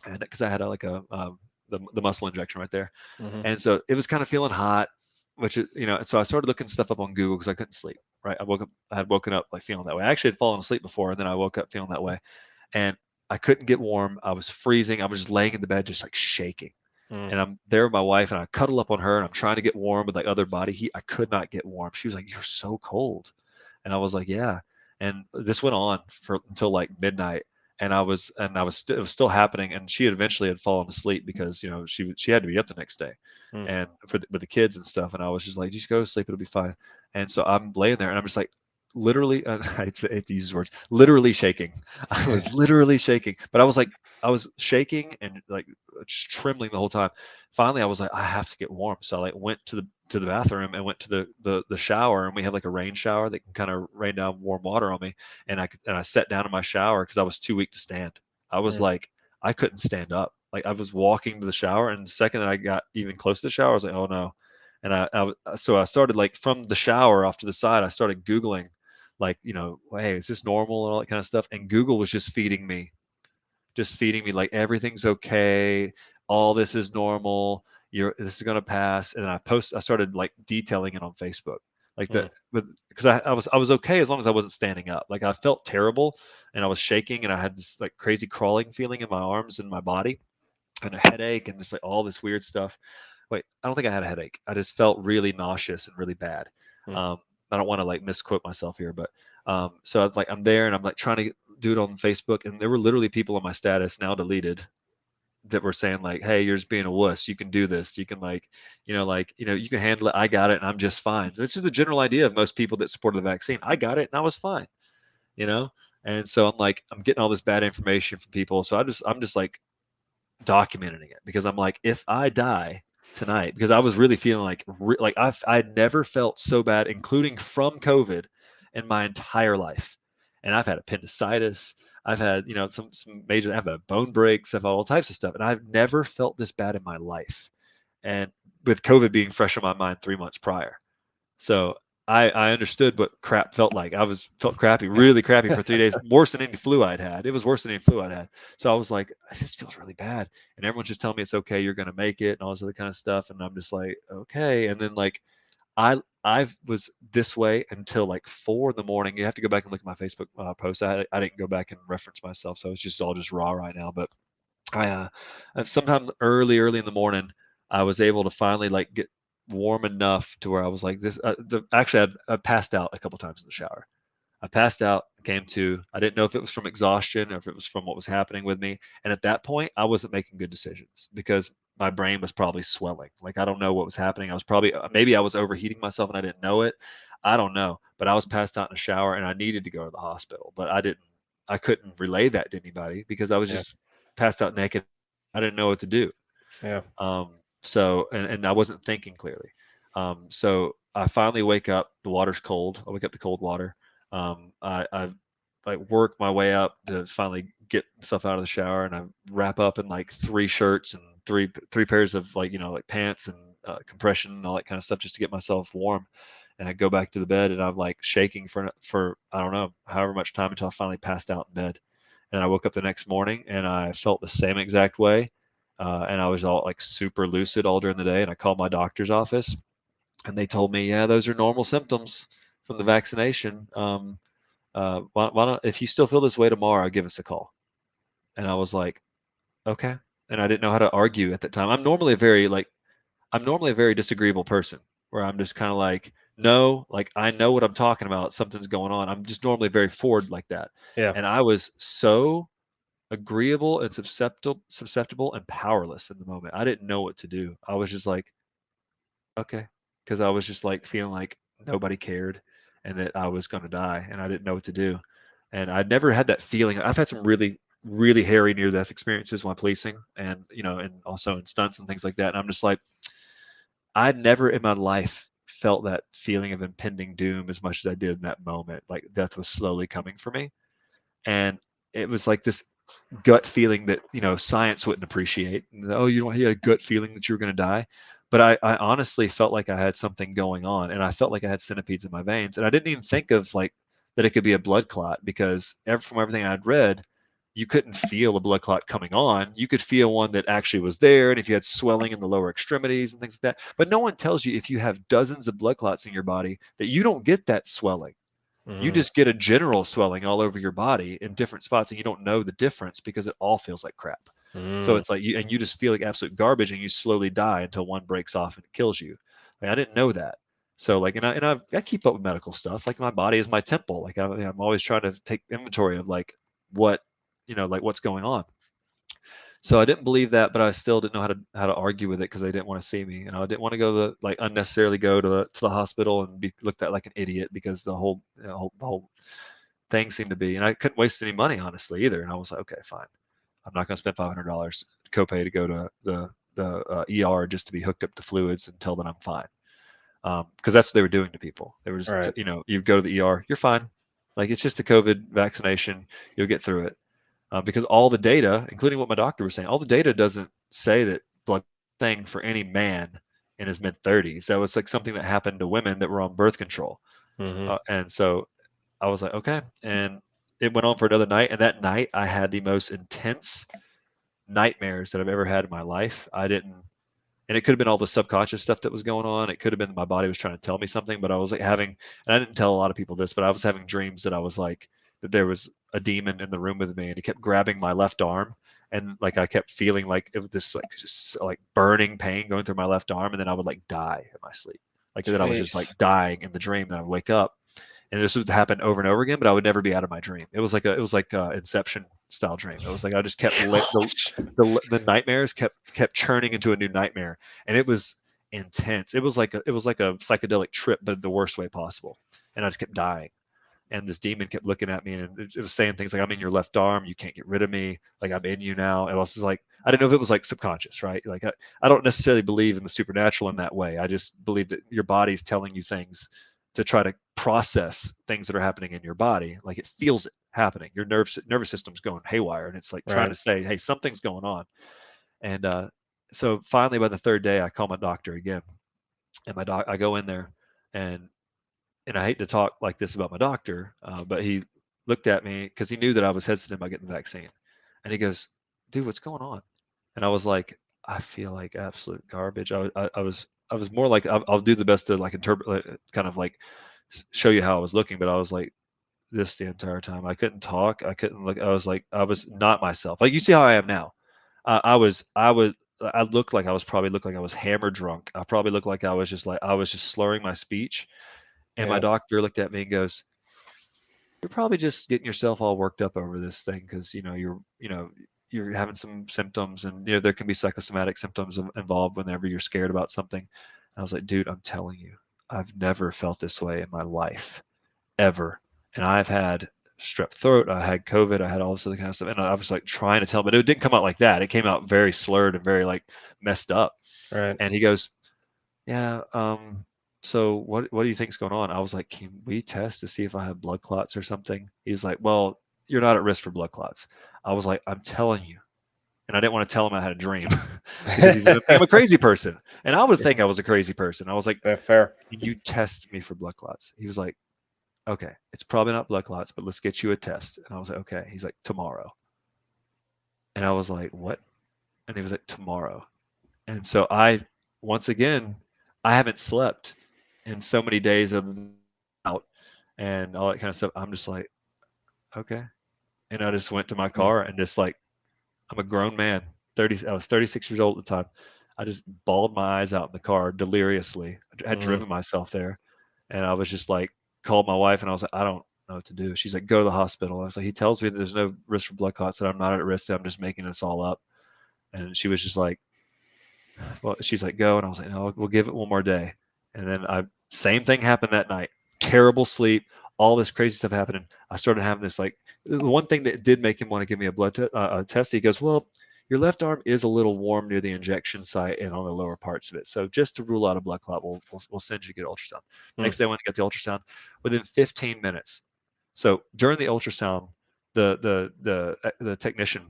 and because I had the muscle injection right there, and so it was kind of feeling hot, which is so I started looking stuff up on Google because I couldn't sleep. Right, I had woken up like feeling that way. I actually had fallen asleep before, and then I woke up feeling that way, and I couldn't get warm. I was freezing. I was just laying in the bed, just like shaking. And I'm there with my wife, and I cuddle up on her, and I'm trying to get warm with like other body heat. I could not get warm. She was like, "You're so cold," and I was like, "Yeah." And this went on until like midnight, and it was still happening. And she eventually had fallen asleep because she had to be up the next day, and with the kids and stuff. And I was just like, "Just go to sleep. It'll be fine." And so I'm laying there, and I'm just like, literally, I hate to use these words, literally shaking. I was literally shaking, but I was shaking and like just trembling the whole time. Finally, I was like, I have to get warm. So I like went to the bathroom and went to the shower, and we have like a rain shower that can kind of rain down warm water on me. And I sat down in my shower because I was too weak to stand. I was like, I couldn't stand up. Like I was walking to the shower, and the second that I got even close to the shower, I was like, oh no. And so I started like from the shower off to the side, I started Googling like, hey, is this normal and all that kind of stuff. And Google was just feeding me like everything's okay, all this is normal, this is gonna pass. And I started like detailing it on Facebook, like because I was okay as long as I wasn't standing up. Like I felt terrible and I was shaking and I had this like crazy crawling feeling in my arms and my body and a headache and just like all this weird stuff. Wait, I don't think I had a headache. I just felt really nauseous and really bad. I don't want to like misquote myself here, but so I'm there and I'm like trying to do it on Facebook, and there were literally people on my status now deleted that were saying like, "Hey, you're just being a wuss. You can do this. You can you can handle it. I got it, and I'm just fine." This is the general idea of most people that supported the vaccine. I got it, and I was fine. You know, and so I'm getting all this bad information from people. So I'm just like documenting it because I'm like, if I die tonight, because I was really feeling like I'd never felt so bad, including from COVID, in my entire life. And I've had appendicitis. I've had, some major, I've had bone breaks. I've had all types of stuff. And I've never felt this bad in my life. And with COVID being fresh on my mind 3 months prior. So I understood what crap felt like. Felt crappy, really crappy for 3 days, worse than any flu I'd had. It was worse than any flu I'd had. So I was like, this feels really bad. And everyone's just telling me it's okay, you're gonna make it, and all this other kind of stuff. And I'm just like, okay. And then like I was this way until like 4 in the morning. You have to go back and look at my Facebook post. I didn't go back and reference myself, so it's just all just raw right now. But sometime early in the morning, I was able to finally like get warm enough to where I was like this. Actually, I passed out a couple times in the shower. I passed out, came to. I didn't know if it was from exhaustion or if it was from what was happening with me. And at that point, I wasn't making good decisions because my brain was probably swelling. Like I don't know what was happening. I was probably maybe I was overheating myself and I didn't know it. I don't know. But I was passed out in the shower and I needed to go to the hospital. But I didn't. I couldn't relay that to anybody because I was just passed out naked. I didn't know what to do. Yeah. So and I wasn't thinking clearly. So I finally wake up. The water's cold. I wake up to cold water. I've like worked my way up to finally get myself out of the shower, and I wrap up in like 3 shirts and three pairs of like pants and compression and all that kind of stuff just to get myself warm. And I go back to the bed and I'm like shaking for I don't know however much time until I finally passed out in bed. And I woke up the next morning and I felt the same exact way. And I was all like super lucid all during the day. And I called my doctor's office and they told me, yeah, those are normal symptoms from the vaccination. Why don't, if you still feel this way tomorrow, give us a call. And I was like, okay. And I didn't know how to argue at that time. I'm normally a very disagreeable person where I'm just kind of like, no, like I know what I'm talking about. Something's going on. I'm just normally very forward like that. Yeah. And I was so agreeable and susceptible and powerless in the moment. I didn't know what to do. I was just like, okay, because I was just like feeling like nobody cared and that I was going to die and I didn't know what to do. And I'd never had that feeling. I've had some really, really hairy near death experiences while policing and, and also in stunts and things like that. And I'm just like, I'd never in my life felt that feeling of impending doom as much as I did in that moment. Like death was slowly coming for me. And it was like this gut feeling that, science wouldn't appreciate. Oh, you had a gut feeling that you were going to die. But I honestly felt like I had something going on and I felt like I had centipedes in my veins. And I didn't even think of like that it could be a blood clot because from everything I'd read, you couldn't feel a blood clot coming on. You could feel one that actually was there. And if you had swelling in the lower extremities and things like that, but no one tells you if you have dozens of blood clots in your body that you don't get that swelling. You just get a general swelling all over your body in different spots and you don't know the difference because it all feels like crap. So it's like you just feel like absolute garbage and you slowly die until one breaks off and it kills you. Like, I didn't know that. So like, and I keep up with medical stuff. Like my body is my temple. Like I'm always trying to take inventory of like what, like what's going on. So I didn't believe that, but I still didn't know how to argue with it because they didn't want to see me. I didn't want to go unnecessarily go to the hospital and be looked at like an idiot because the whole thing seemed to be, and I couldn't waste any money honestly either. And I was like, okay, fine, I'm not going to spend $500 copay to go to the ER just to be hooked up to fluids and tell that I'm fine. Because that's what they were doing to people. They were just, Right. You go to the ER, you're fine. Like it's just a COVID vaccination, you'll get through it. Because all the data, including what my doctor was saying, all the data doesn't say that blood thing for any man in his mid-30s. That was like something that happened to women that were on birth control. And so I was like, okay. And it went on for another night. And that night I had the most intense nightmares that I've ever had in my life. And it could have been all the subconscious stuff that was going on. It could have been my body was trying to tell me something, but I was like and I didn't tell a lot of people this, but I was having dreams that I was like, that there was a demon in the room with me, and he kept grabbing my left arm. And like, I kept feeling like it was this like, just like burning pain going through my left arm. And then I would like die in my sleep. Like then I was just like dying in the dream, and I would wake up. And this would happen over and over again, but I would never be out of my dream. It was like a Inception style dream. It was like I just kept the nightmares kept churning into a new nightmare, and it was intense. It was like a psychedelic trip, but the worst way possible. And I just kept dying. And this demon kept looking at me, and it was saying things like, "I'm in your left arm. You can't get rid of me. Like I'm in you now." And I was just like, I didn't know if it was like subconscious, right? Like I don't necessarily believe in the supernatural in that way. I just believe that your body's telling you things to try to process things that are happening in your body. Like it feels it happening. Your nervous system's going haywire, and it's like trying to say, hey, something's going on. And so finally by the third day, I call my doctor again, and I go in there, and I hate to talk like this about my doctor, but he looked at me because he knew that I was hesitant about getting the vaccine. And he goes, dude, what's going on? And I was like, I feel like absolute garbage. I was more like, I'll do the best to like interpret, kind of like show you how I was looking, but I was like this the entire time. I couldn't talk. I couldn't look. I was like, I was not myself. Like you see how I am now. I looked like I was hammered drunk. I probably looked like I was just slurring my speech. And my doctor looked at me and goes, you're probably just getting yourself all worked up over this thing because you're having some symptoms, and there can be psychosomatic symptoms involved whenever you're scared about something. And I was like, dude, I'm telling you, I've never felt this way in my life, ever. And I've had strep throat, I had COVID, I had all this other kind of stuff. And I was like trying to tell him, but it didn't come out like that. It came out very slurred and very like messed up. Right. And he goes, yeah, so what do you think's going on? I was like, can we test to see if I have blood clots or something? He's like, well, you're not at risk for blood clots. I was like, I'm telling you. And I didn't want to tell him I had a dream because he's gonna think I'm a crazy person. And I would think I was a crazy person. I was like, fair. You test me for blood clots. He was like, okay, it's probably not blood clots, but let's get you a test. And I was like, okay. He's like, tomorrow. And I was like, what? And he was like, tomorrow. And so once again, I haven't slept in so many days of out and all that kind of stuff. I'm just like, okay. And I just went to my car and just like, I'm a grown man. I was 36 years old at the time. I just bawled my eyes out in the car deliriously. I had driven myself there. And I was just like, called my wife, and I was like, I don't know what to do. She's like, go to the hospital. I was like, he tells me that there's no risk for blood clots, that I'm not at risk, that I'm just making this all up. And she was just like, well, she's like, go. And I was like, no, we'll give it one more day. And then same thing happened that night. Terrible sleep, all this crazy stuff happening. I started having this like, the one thing that did make him want to give me a blood test, he goes, well, your left arm is a little warm near the injection site and on the lower parts of it. So just to rule out a blood clot, we'll send you to get ultrasound. Next day I went to get the ultrasound. Within 15 minutes. So during the ultrasound, the technician,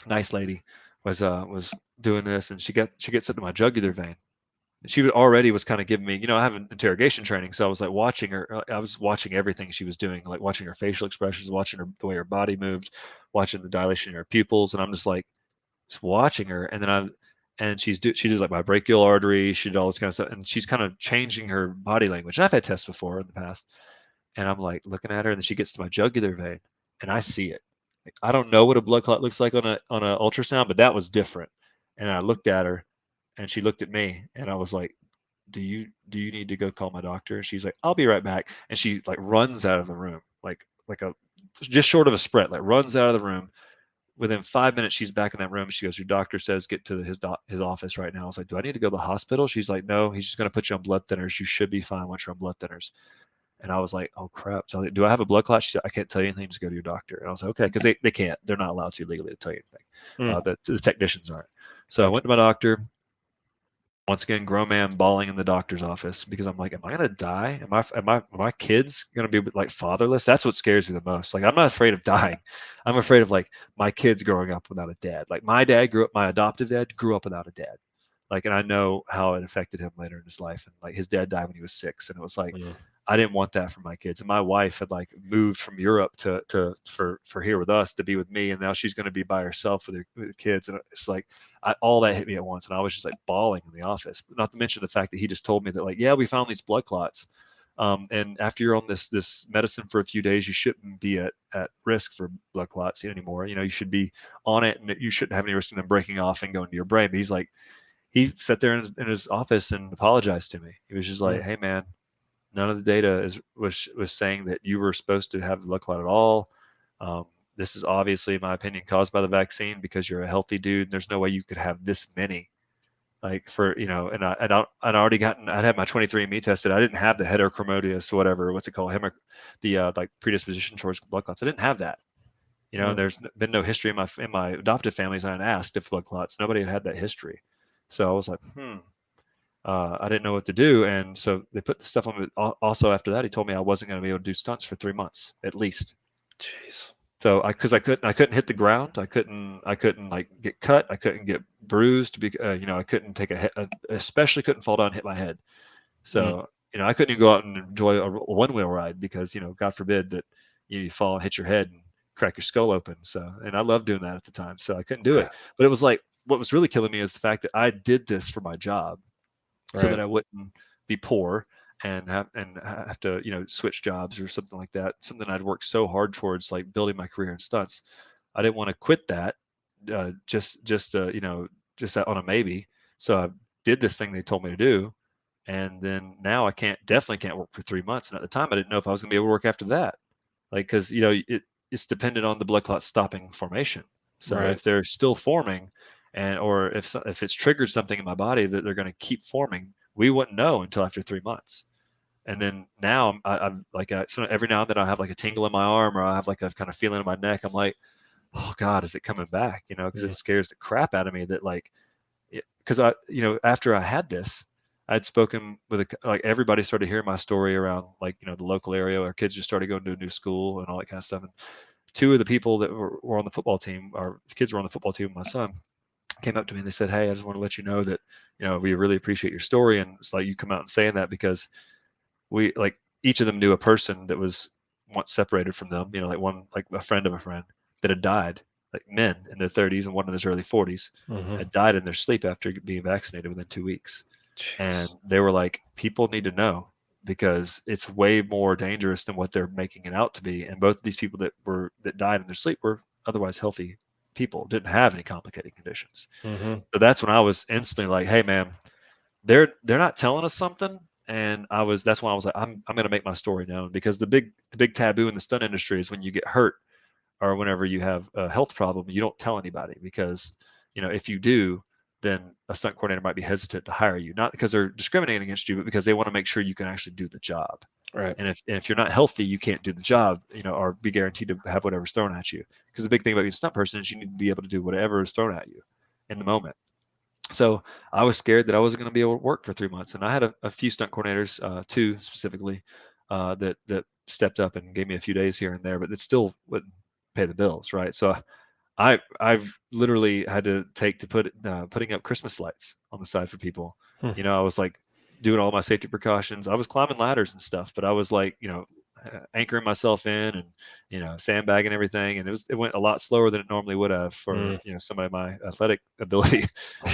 nice lady, was doing this, and she gets into my jugular vein. And she already was kind of giving me, I have an interrogation training, so I was like watching her. I was watching everything she was doing, like watching her facial expressions, watching the way her body moved, watching the dilation in her pupils, and I'm just like, just watching her. And then she does like my brachial artery, she did all this kind of stuff, and she's kind of changing her body language. And I've had tests before in the past, and I'm like looking at her, and then she gets to my jugular vein, and I see it. I don't know what a blood clot looks like on a ultrasound, but that was different. And I looked at her, and she looked at me, and I was like, do you need to go call my doctor? She's like, I'll be right back. And she like runs out of the room, like just short of a sprint, like runs out of the room. Within 5 minutes, she's back in that room. She goes, your doctor says get to his office right now. I was like, do I need to go to the hospital? She's like, no, he's just going to put you on blood thinners. You should be fine once you're on blood thinners. And I was like, oh crap. So do I have a blood clot? She said, I can't tell you anything. Just go to your doctor. And I was like, okay, because they can't. They're not allowed to legally to tell you anything. The technicians aren't. So I went to my doctor. Once again, grown man bawling in the doctor's office because I'm like, am I gonna die? Am my kids gonna be like fatherless? That's what scares me the most. Like, I'm not afraid of dying. I'm afraid of like my kids growing up without a dad. Like my adoptive dad grew up without a dad. Like, and I know how it affected him later in his life. And like his dad died when he was 6, and it was like, Mm. I didn't want that for my kids. And my wife had like moved from Europe for here with us to be with me, and now she's going to be by herself with her kids. And it's like all that hit me at once, and I was just like bawling in the office. Not to mention the fact that he just told me that like, yeah, we found these blood clots, and after you're on this medicine for a few days, you shouldn't be at risk for blood clots anymore. You know, you should be on it, and you shouldn't have any risk of them breaking off and going to your brain. But he's like, he sat there in his office and apologized to me. He was just like, hey man, none of the data was saying that you were supposed to have the blood clot at all. This is obviously, in my opinion, caused by the vaccine because you're a healthy dude. There's no way you could have this many. Like for, you know, and I'd already I'd had my 23andMe tested. I didn't have the heterochromosis, whatever, what's it called? The like predisposition towards blood clots. I didn't have that. You know, there's been no history in my adopted families. I asked if blood clots. Nobody had that history. So I was like, I didn't know what to do. And so they put the stuff on me. Also after that, he told me I wasn't going to be able to do stunts for 3 months at least. Jeez. So I couldn't hit the ground. I couldn't like get cut. I couldn't get bruised. You know, I couldn't take a hit, especially couldn't fall down and hit my head. So, you know, I couldn't even go out and enjoy a one-wheel ride because, you know, God forbid that you fall and hit your head and crack your skull open. So, and I loved doing that at the time. So I couldn't do it. But it was like, what was really killing me is the fact that I did this for my job so that I wouldn't be poor and have to, you know, switch jobs or something like that. Something I'd worked so hard towards, like building my career in stunts. I didn't want to quit that you know, just on a maybe. So I did this thing they told me to do. And then now I definitely can't work for 3 months. And at the time I didn't know if I was gonna be able to work after that. Like, cause you know, it's dependent on the blood clot stopping formation. So if they're still forming or if it's triggered something in my body that they're going to keep forming, we wouldn't know until after 3 months. And then now I'm like, so every now and then I have like a tingle in my arm, or I have like a kind of feeling in my neck. I'm like, oh God, is it coming back? You know, because it scares the crap out of me that like, because you know, after I had this, I'd spoken with like everybody started hearing my story around like, you know, the local area. Our kids just started going to a new school and all that kind of stuff. And 2 of the people that were on the football team, or the kids were on the football team with my son, came up to me and they said, hey, I just want to let you know that, you know, we really appreciate your story. And it's like, you come out and saying that because we, like, each of them knew a person that was once separated from them, you know, like one, like a friend of a friend that had died, like men in their 30s and one in his early 40s had died in their sleep after being vaccinated within 2 weeks. Jeez. And they were like, people need to know because it's way more dangerous than what they're making it out to be. And both of these people that died in their sleep were otherwise healthy people, didn't have any complicating conditions. So that's when I was instantly like, hey man, they're not telling us something. And that's why I was like, I'm going to make my story known, because the big taboo in the stunt industry is when you get hurt or whenever you have a health problem, you don't tell anybody, because, you know, if you do, then a stunt coordinator might be hesitant to hire you, not because they're discriminating against you, but because they want to make sure you can actually do the job. Right. And if you're not healthy, you can't do the job, you know, or be guaranteed to have whatever's thrown at you. Because the big thing about being a stunt person is you need to be able to do whatever is thrown at you in the moment. So I was scared that I wasn't going to be able to work for 3 months. And I had a few stunt coordinators, 2 specifically, that stepped up and gave me a few days here and there, but it still wouldn't pay the bills, right? So I've literally had to take to putting up Christmas lights on the side for people. You know, I was like doing all my safety precautions. I was climbing ladders and stuff, but I was like, you know, anchoring myself in and, you know, sandbagging everything. And it went a lot slower than it normally would have for, you know, somebody of my athletic ability.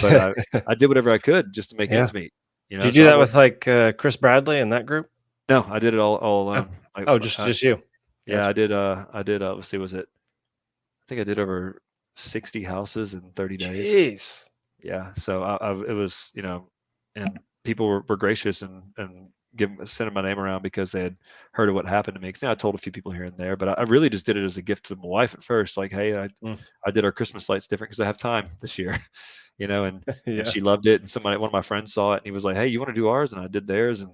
But I did whatever I could just to make ends meet. You know, did you do that with like Chris Bradley and that group? No, I did it all alone. Just you. Yeah, gotcha. I did. Let's see, I think I did over 60 houses in 30 days. Jeez. Yeah. So it was, you know, and people were gracious and sending my name around because they had heard of what happened to me. Because I told a few people here and there, but I really just did it as a gift to my wife at first. Like, hey, I did our Christmas lights different because I have time this year, you know, and she loved it. And one of my friends saw it and he was like, hey, you want to do ours? And I did theirs. And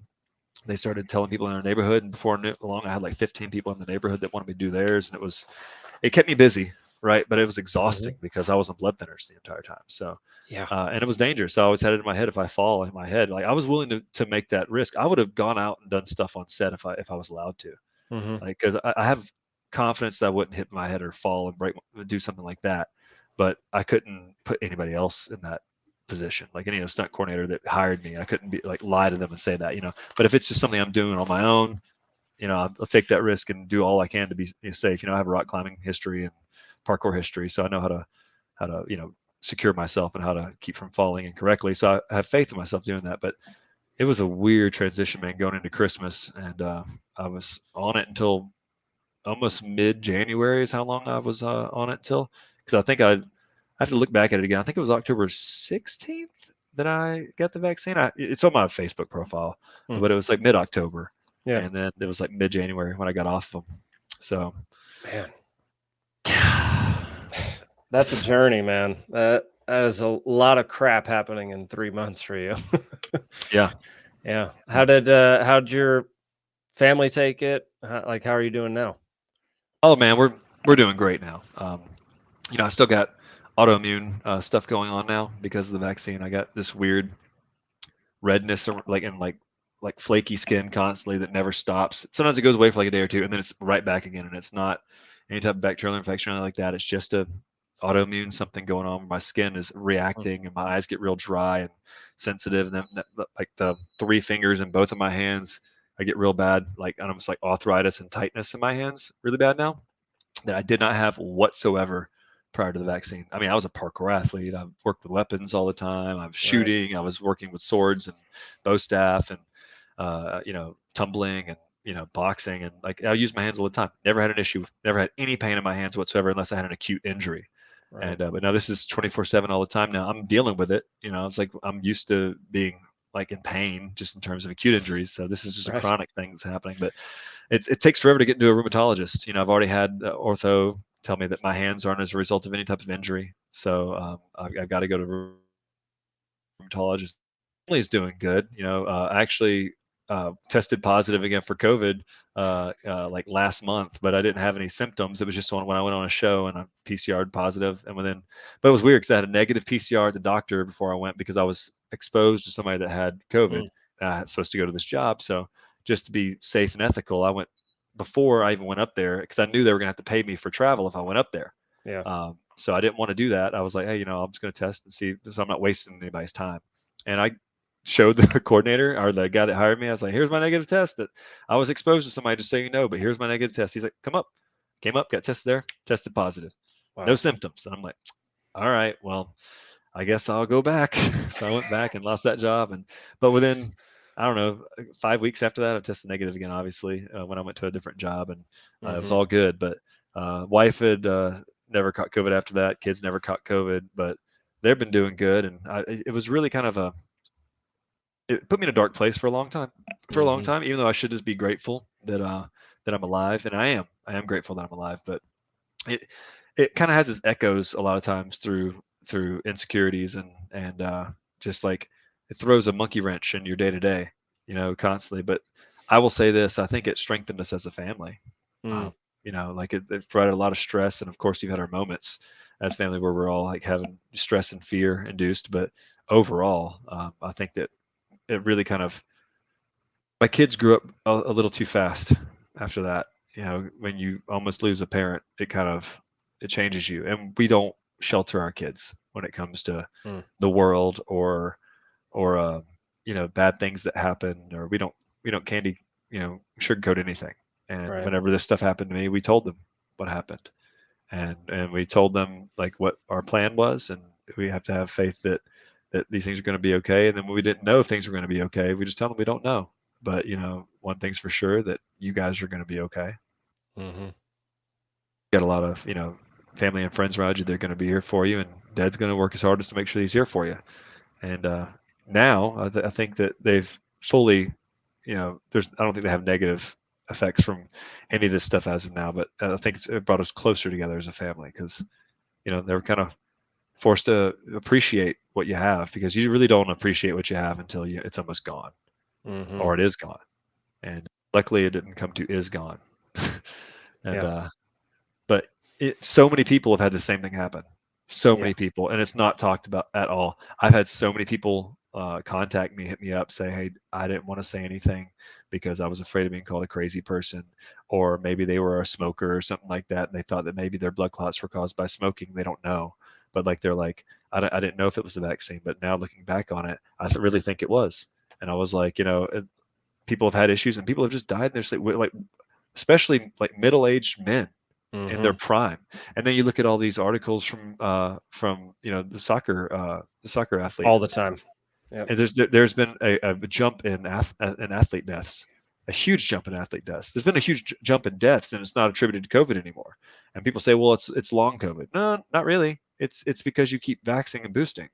they started telling people in our neighborhood. And before long, I had like 15 people in the neighborhood that wanted me to do theirs. And it kept me busy. Right. But it was exhausting because I was on blood thinners the entire time. So, and it was dangerous. So I always had it in my head, if I fall in my head, like I was willing to make that risk. I would have gone out and done stuff on set if I was allowed to, like, cause I have confidence that I wouldn't hit my head or fall and do something like that, but I couldn't put anybody else in that position, like any stunt coordinator that hired me. I couldn't be like lie to them and say that, but if it's just something I'm doing on my own, I'll take that risk and do all I can to be safe. I have a rock climbing history and parkour history, so I know how to secure myself and how to keep from falling incorrectly. So I have faith in myself doing that. But it was a weird transition, man, going into Christmas, and I was on it until almost mid-January is how long I was on it till, because I think I have to look back at it again. I think it was October 16th that I got the vaccine. It's on my Facebook profile, but it was like mid-October. Yeah. And then it was like mid-January when I got off of them. So, man, that's a journey, man. That is a lot of crap happening in 3 months for you. yeah. Yeah. How'd your family take it? How are you doing now? Oh man, we're doing great now. I still got autoimmune stuff going on now because of the vaccine. I got this weird redness or like flaky skin constantly that never stops. Sometimes it goes away for like a day or two and then it's right back again, and it's not any type of bacterial infection or anything like that. It's just a autoimmune something going on. My skin is reacting and my eyes get real dry and sensitive, and then like the 3 fingers in both of my hands, I get real bad, like almost like arthritis and tightness in my hands really bad now, that I did not have whatsoever prior to the vaccine. I mean, I was a parkour athlete. I worked with weapons all the time. I was shooting. I was working with swords and bow staff and, tumbling and, boxing. And like, I used my hands all the time. Never had an issue. Never had any pain in my hands whatsoever unless I had an acute injury. Right. And, but now this is 24/7 all the time now. I'm dealing with it. It's like, I'm used to being like in pain just in terms of acute injuries. So this is just a chronic thing that's happening, but it takes forever to get into a rheumatologist. I've already had ortho tell me that my hands aren't as a result of any type of injury. So I've got to go to rheumatologist. Family's doing good. I actually tested positive again for COVID like last month, but I didn't have any symptoms. It was just when I went on a show and I PCR'd positive, and but it was weird because I had a negative PCR at the doctor before I went because I was exposed to somebody that had COVID. I was supposed to go to this job, so just to be safe and ethical, I went before I even went up there because I knew they were gonna have to pay me for travel if I went up there. Yeah. So I didn't want to do that. I was like, hey, I'm just gonna test and see, so I'm not wasting anybody's time. And I showed the coordinator or the guy that hired me. I was like, here's my negative test that I was exposed to somebody, just so you know, but here's my negative test. He's like, come up. Came up, got tested there, tested positive. Wow. No symptoms. And I'm like, all right, well, I guess I'll go back. So I went back and lost that job. But within, I don't know, 5 weeks after that, I tested negative again, obviously, when I went to a different job, and it was all good. But wife had never caught COVID after that. Kids never caught COVID, but they've been doing good. And it was really kind of it put me in a dark place for a long time, even though I should just be grateful that I'm alive. And I am grateful that I'm alive, but it kind of has its echoes a lot of times through insecurities and just like it throws a monkey wrench in your day to day, constantly. But I will say this, I think it strengthened us as a family. Like it provided a lot of stress. And of course you've had our moments as family where we're all like having stress and fear induced, but overall, I think that it really kind of, my kids grew up a little too fast after that. When you almost lose a parent, it changes you. And we don't shelter our kids when it comes to the world or bad things that happen, or we don't candy, sugarcoat anything. And whenever this stuff happened to me, we told them what happened, and we told them like what our plan was, and we have to have faith that these things are going to be okay. And then when we didn't know if things were going to be okay, we just tell them we don't know. But one thing's for sure, that you guys are going to be okay. Got a lot of family and friends around you. They're going to be here for you, and Dad's going to work his hardest to make sure he's here for you. And now I think that they've fully, I don't think they have negative effects from any of this stuff as of now. But I think it brought us closer together as a family, because they were kind of forced to appreciate what you have, because you really don't appreciate what you have until it's almost gone, or it is gone. And luckily it didn't come to is gone. But so many people have had the same thing happen. So many people, and it's not talked about at all. I've had so many people contact me, hit me up, say, hey, I didn't want to say anything because I was afraid of being called a crazy person, or maybe they were a smoker or something like that, and they thought that maybe their blood clots were caused by smoking. They don't know. but like they're like, I didn't know if it was the vaccine, but now looking back on it, I really think it was. And I was like, people have had issues and people have just died in their sleep, like especially like middle-aged men in their prime. And then you look at all these articles from the soccer athletes all the time. Yep. And there's been a jump in athlete deaths, a huge jump in athlete deaths. There's been a huge jump in deaths, and it's not attributed to COVID anymore. And people say, well, it's long COVID. No, not really. It's because you keep vaccinating and boosting,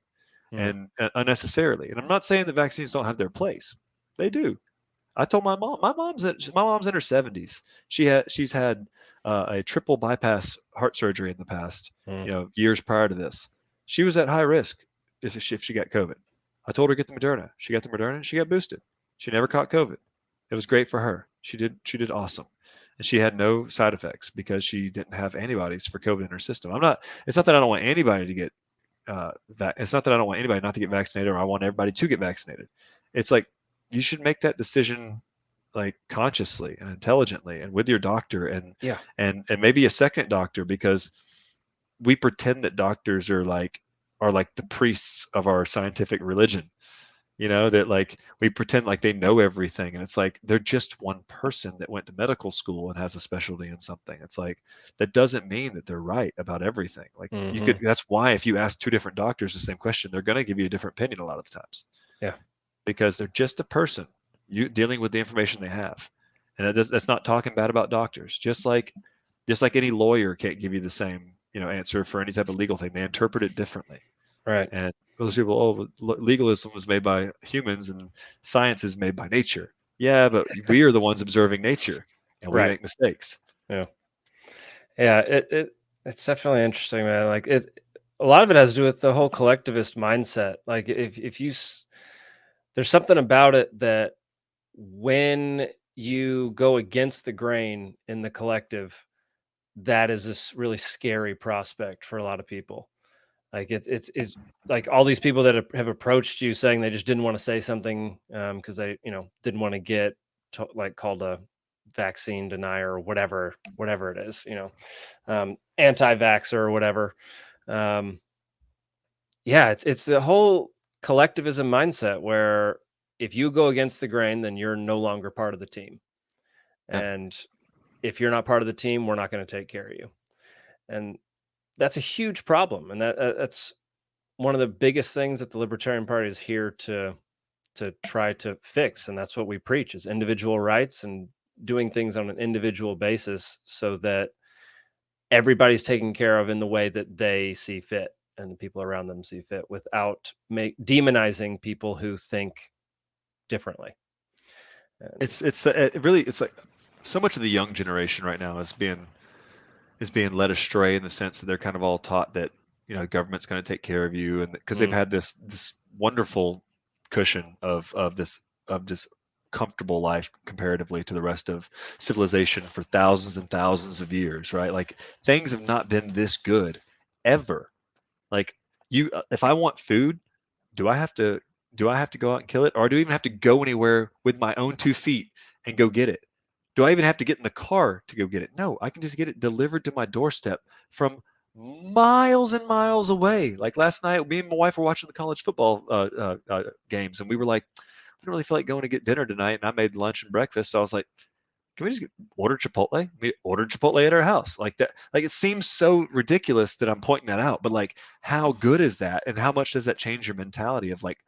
and unnecessarily. And I'm not saying that vaccines don't have their place. They do. I told my mom. My mom's in her 70s. She's had a triple bypass heart surgery in the past. Years prior to this, she was at high risk if she got COVID. I told her to get the Moderna. She got the Moderna and she got boosted. She never caught COVID. It was great for her. She did awesome. And she had no side effects because she didn't have antibodies for COVID in her system. It's not that I don't want anybody to get it's not that I don't want anybody not to get vaccinated, or I want everybody to get vaccinated. It's like you should make that decision like consciously and intelligently and with your doctor and maybe a second doctor, because we pretend that doctors are like the priests of our scientific religion, that like we pretend like they know everything, and it's like they're just one person that went to medical school and has a specialty in something. It's like that doesn't mean that they're right about everything. Like that's why if you ask two different doctors the same question, they're going to give you a different opinion a lot of the times. Yeah, because they're just a person dealing with the information they have, and that's not talking bad about doctors. Just like any lawyer can't give you the same answer for any type of legal thing. They interpret it differently. Right. And those people, legalism was made by humans and science is made by nature. Yeah, but we are the ones observing nature, and we make mistakes. Yeah. It's definitely interesting, man. Like a lot of it has to do with the whole collectivist mindset. Like if you, there's something about it that when you go against the grain in the collective, that is this really scary prospect for a lot of people. Like it's like all these people that have approached you saying they just didn't want to say something because they didn't want to get called a vaccine denier or whatever it is, anti-vaxxer or whatever. It's the whole collectivism mindset where if you go against the grain, then you're no longer part of the team. And if you're not part of the team, we're not going to take care of you. And that's a huge problem. And that's one of the biggest things that the Libertarian Party is here to try to fix. And that's what we preach, is individual rights and doing things on an individual basis so that everybody's taken care of in the way that they see fit and the people around them see fit, without demonizing people who think differently. And it's like so much of the young generation right now is being led astray in the sense that they're kind of all taught that government's going to take care of you, and because they've had this wonderful cushion of this comfortable life comparatively to the rest of civilization for thousands and thousands of years, right? Like things have not been this good ever. Like if I want food, do I have to go out and kill it, or do I even have to go anywhere with my own 2 feet and go get it? Do I even have to get in the car to go get it? No, I can just get it delivered to my doorstep from miles and miles away. Like last night, me and my wife were watching the college football games, and we were like, we don't really feel like going to get dinner tonight. And I made lunch and breakfast, so I was like, can we just order Chipotle? We ordered Chipotle at our house. Like that. Like it seems so ridiculous that I'm pointing that out, but like, how good is that? And how much does that change your mentality of like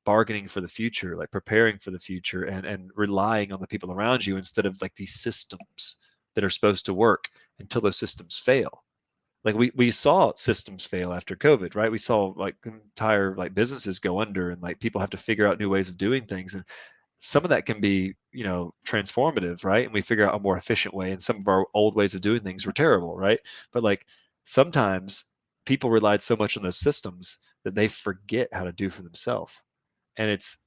bargaining for the future, like preparing for the future, and relying on the people around you instead of like these systems that are supposed to work until those systems fail. Like we saw systems fail after COVID, right? We saw like entire like businesses go under, and like people have to figure out new ways of doing things. And some of that can be, transformative, right? And we figure out a more efficient way. And some of our old ways of doing things were terrible, right? But like sometimes people relied so much on those systems that they forget how to do for themselves. And it's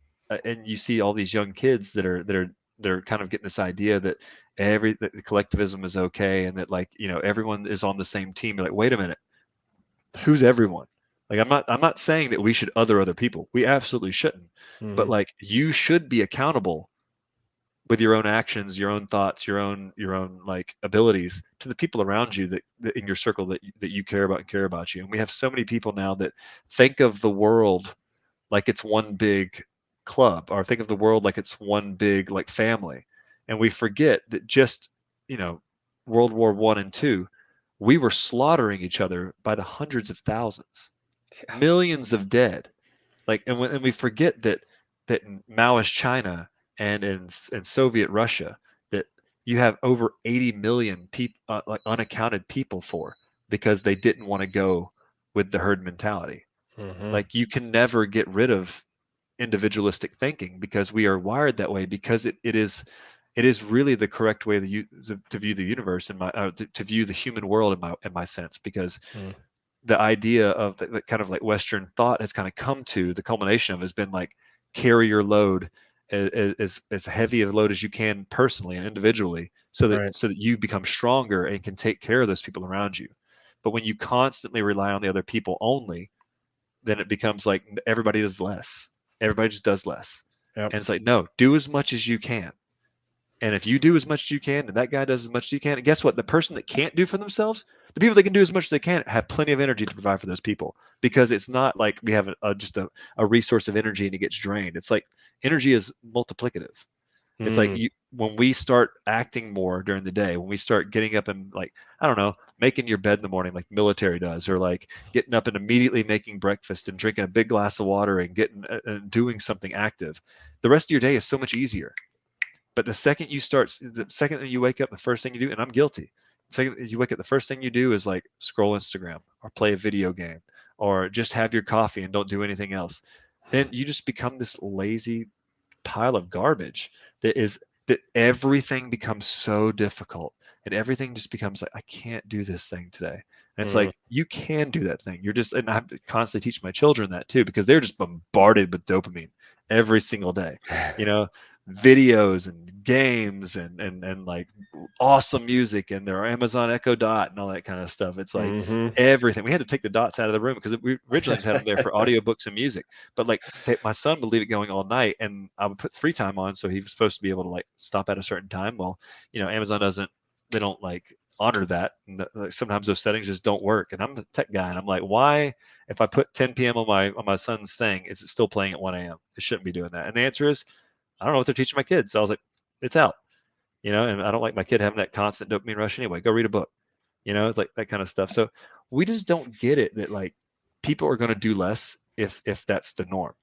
and you see all these young kids that are kind of getting this idea that that collectivism is okay, and that like everyone is on the same team. You're like, wait a minute, who's everyone? Like I'm not saying that we should other people. We absolutely shouldn't. But like you should be accountable with your own actions, your own thoughts, your own like abilities to the people around you that in your circle that you care about and care about you. And we have so many people now that think of the world like it's one big club, or think of the world like it's one big like family. And we forget that just, World War One and Two, we were slaughtering each other by the hundreds of thousands, millions of dead. Like, and we forget that in Maoist China and in Soviet Russia, that you have over 80 million people, like unaccounted people for, because they didn't want to go with the herd mentality. Like, you can never get rid of individualistic thinking because we are wired that way, because it is really the correct way to view the universe, and to view the human world in my sense, because the idea of the kind of like Western thought has kind of come to the culmination of has been like, carry your load as heavy a load as you can personally and individually, so that you become stronger and can take care of those people around you. But when you constantly rely on the other people only, then it becomes like everybody does less. Everybody just does less. Yep. And it's like, no, do as much as you can. And if you do as much as you can, and that guy does as much as you can, and guess what? The person that can't do for themselves, the people that can do as much as they can have plenty of energy to provide for those people, because it's not like we have just a resource of energy and it gets drained. It's like energy is multiplicative. It's like when we start acting more during the day, when we start getting up and, like, I don't know, making your bed in the morning like military does, or like getting up and immediately making breakfast and drinking a big glass of water and getting and doing something active, the rest of your day is so much easier. But the second that you wake up, the first thing you do, and I'm guilty, the second that you wake up, the first thing you do is like scroll Instagram or play a video game or just have your coffee and don't do anything else. Then you just become this lazy pile of garbage that everything becomes so difficult, and everything just becomes like, I can't do this thing today. And it's like, you can do that thing. And I have to constantly teach my children that too, because they're just bombarded with dopamine every single day, videos and games and like awesome music and their Amazon Echo Dot and all that kind of stuff. It's like everything. We had to take the dots out of the room because we originally just had them there for audiobooks and music. But like my son would leave it going all night, and I would put free time on, so he was supposed to be able to like stop at a certain time. Well, Amazon they don't like honor that. And like, sometimes those settings just don't work. And I'm a tech guy, and I'm like, why, if I put 10 p.m. on my son's thing, is it still playing at 1 a.m.? It shouldn't be doing that. And the answer is, I don't know what they're teaching my kids. So I was like, it's out, and I don't like my kid having that constant dopamine rush anyway. Go read a book, it's like that kind of stuff. So we just don't get it that like people are going to do less if that's the norm.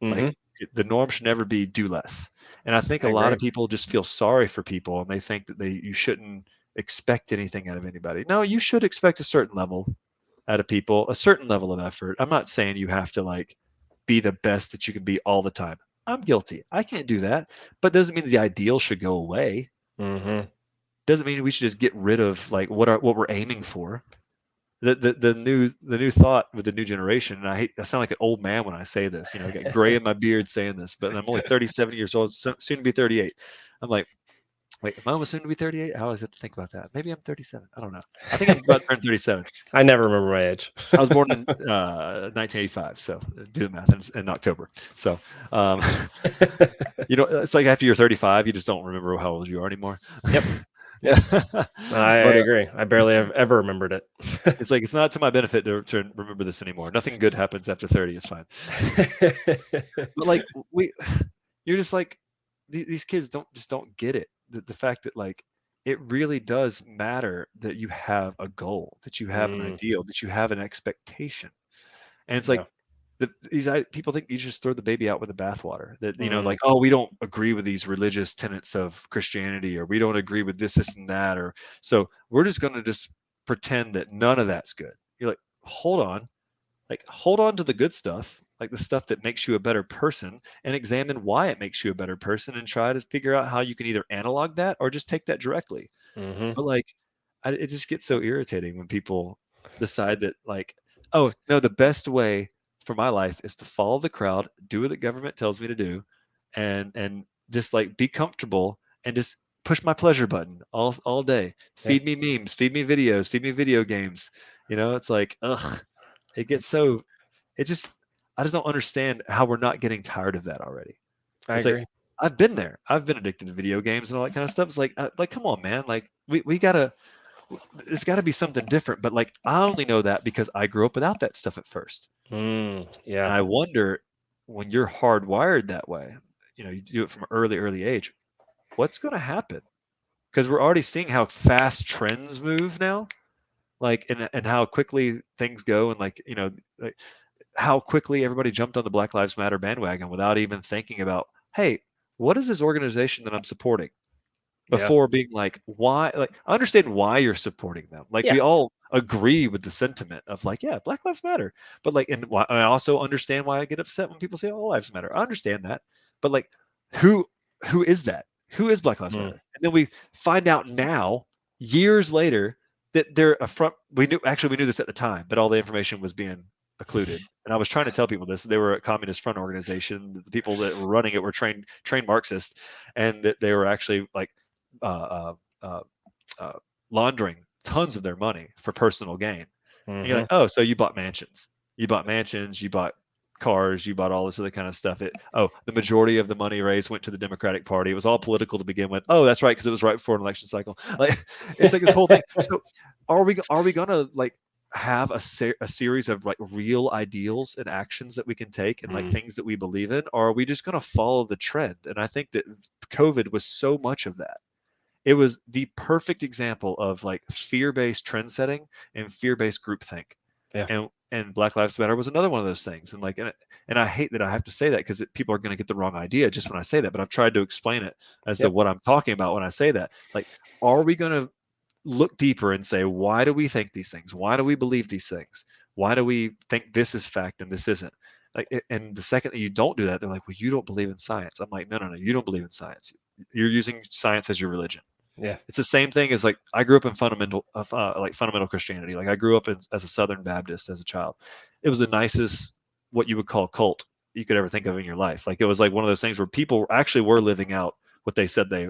Like the norm should never be do less. And I think a lot of people just feel sorry for people, and they think that you shouldn't expect anything out of anybody. No, you should expect a certain level out of people, a certain level of effort. I'm not saying you have to like be the best that you can be all the time. I'm guilty. I can't do that, but doesn't mean the ideal should go away. Doesn't mean we should just get rid of like what we're aiming for. The new thought with the new generation, and I sound like an old man when I say this. I got gray in my beard saying this, but I'm only 37 years old, soon to be 38. I'm like, wait, am I almost soon to be 38? I always have to think about that. Maybe I'm 37. I don't know. I think I'm about to turn 37. I never remember my age. I was born in 1985, so do the math, in October. So, it's like after you're 35, you just don't remember how old you are anymore. Yep. Yeah. I agree. I barely have ever remembered it. It's like, it's not to my benefit to remember this anymore. Nothing good happens after 30. It's fine. But like you're just like, these kids don't get it. The fact that like it really does matter that you have a goal, that you have an ideal, that you have an expectation. And it's like these people think you just throw the baby out with the bathwater. That like, oh, we don't agree with these religious tenets of Christianity, or we don't agree with this and that, or so we're just going to just pretend that none of that's good. You're like, hold on to the good stuff, like the stuff that makes you a better person, and examine why it makes you a better person, and try to figure out how you can either analog that or just take that directly. But like, it just gets so irritating when people decide that like, oh no, the best way for my life is to follow the crowd, do what the government tells me to do, and just like be comfortable and just push my pleasure button all day. Feed me memes, feed me videos, feed me video games. It's like, ugh, it gets so, I just don't understand how we're not getting tired of that already. I agree. Like, I've been there. I've been addicted to video games and all that kind of stuff. It's like come on, man. Like we gotta. It's got to be something different. But like I only know that because I grew up without that stuff at first. And Yeah. I wonder, when you're hardwired that way, you do it from an early age, what's going to happen? Because we're already seeing how fast trends move now, like and how quickly things go, and like how quickly everybody jumped on the Black Lives Matter bandwagon without even thinking about, hey, what is this organization that I'm supporting? Before being like, why? Like, I understand why you're supporting them. Like, Yeah. we all agree with the sentiment of like, yeah, Black Lives Matter. But like, and I also understand why I get upset when people say all lives matter. I understand that. But like, who is that? Who is Black Lives Matter? And then we find out now, years later, that they're a front. We knew this at the time, but all the information was being occluded. And I was trying to tell people this. They were a communist front organization. The people that were running it were trained Marxists, and that they were actually like laundering tons of their money for personal gain. And you're like, oh, so you bought mansions, you bought cars, you bought all this other kind of stuff. The majority of the money raised went to the Democratic Party. It was all political to begin with. Oh, that's right, because it was right before an election cycle. Like, it's like this whole thing. So are we gonna like have a series of like real ideals and actions that we can take and like things that we believe in, or are we just going to follow the trend? And I think that COVID was so much of that. It was the perfect example of like fear-based trend setting and fear-based groupthink. Yeah. And Black Lives Matter was another one of those things. And like, and I hate that I have to say that, because people are going to get the wrong idea just when I say that. But I've tried to explain it as to what I'm talking about when I say that. Like, are we going to look deeper and say, why do we think these things? Why do we believe these things? Why do we think this is fact and this isn't? Like, and the second that you don't do that, they're like, well, you don't believe in science. I'm like, no, you don't believe in science. You're using science as your religion. Yeah. It's the same thing as like, I grew up in fundamental Christianity. Like, I grew up as a Southern Baptist as a child. It was the nicest, what you would call cult you could ever think of in your life. Like, it was like one of those things where people actually were living out what they said they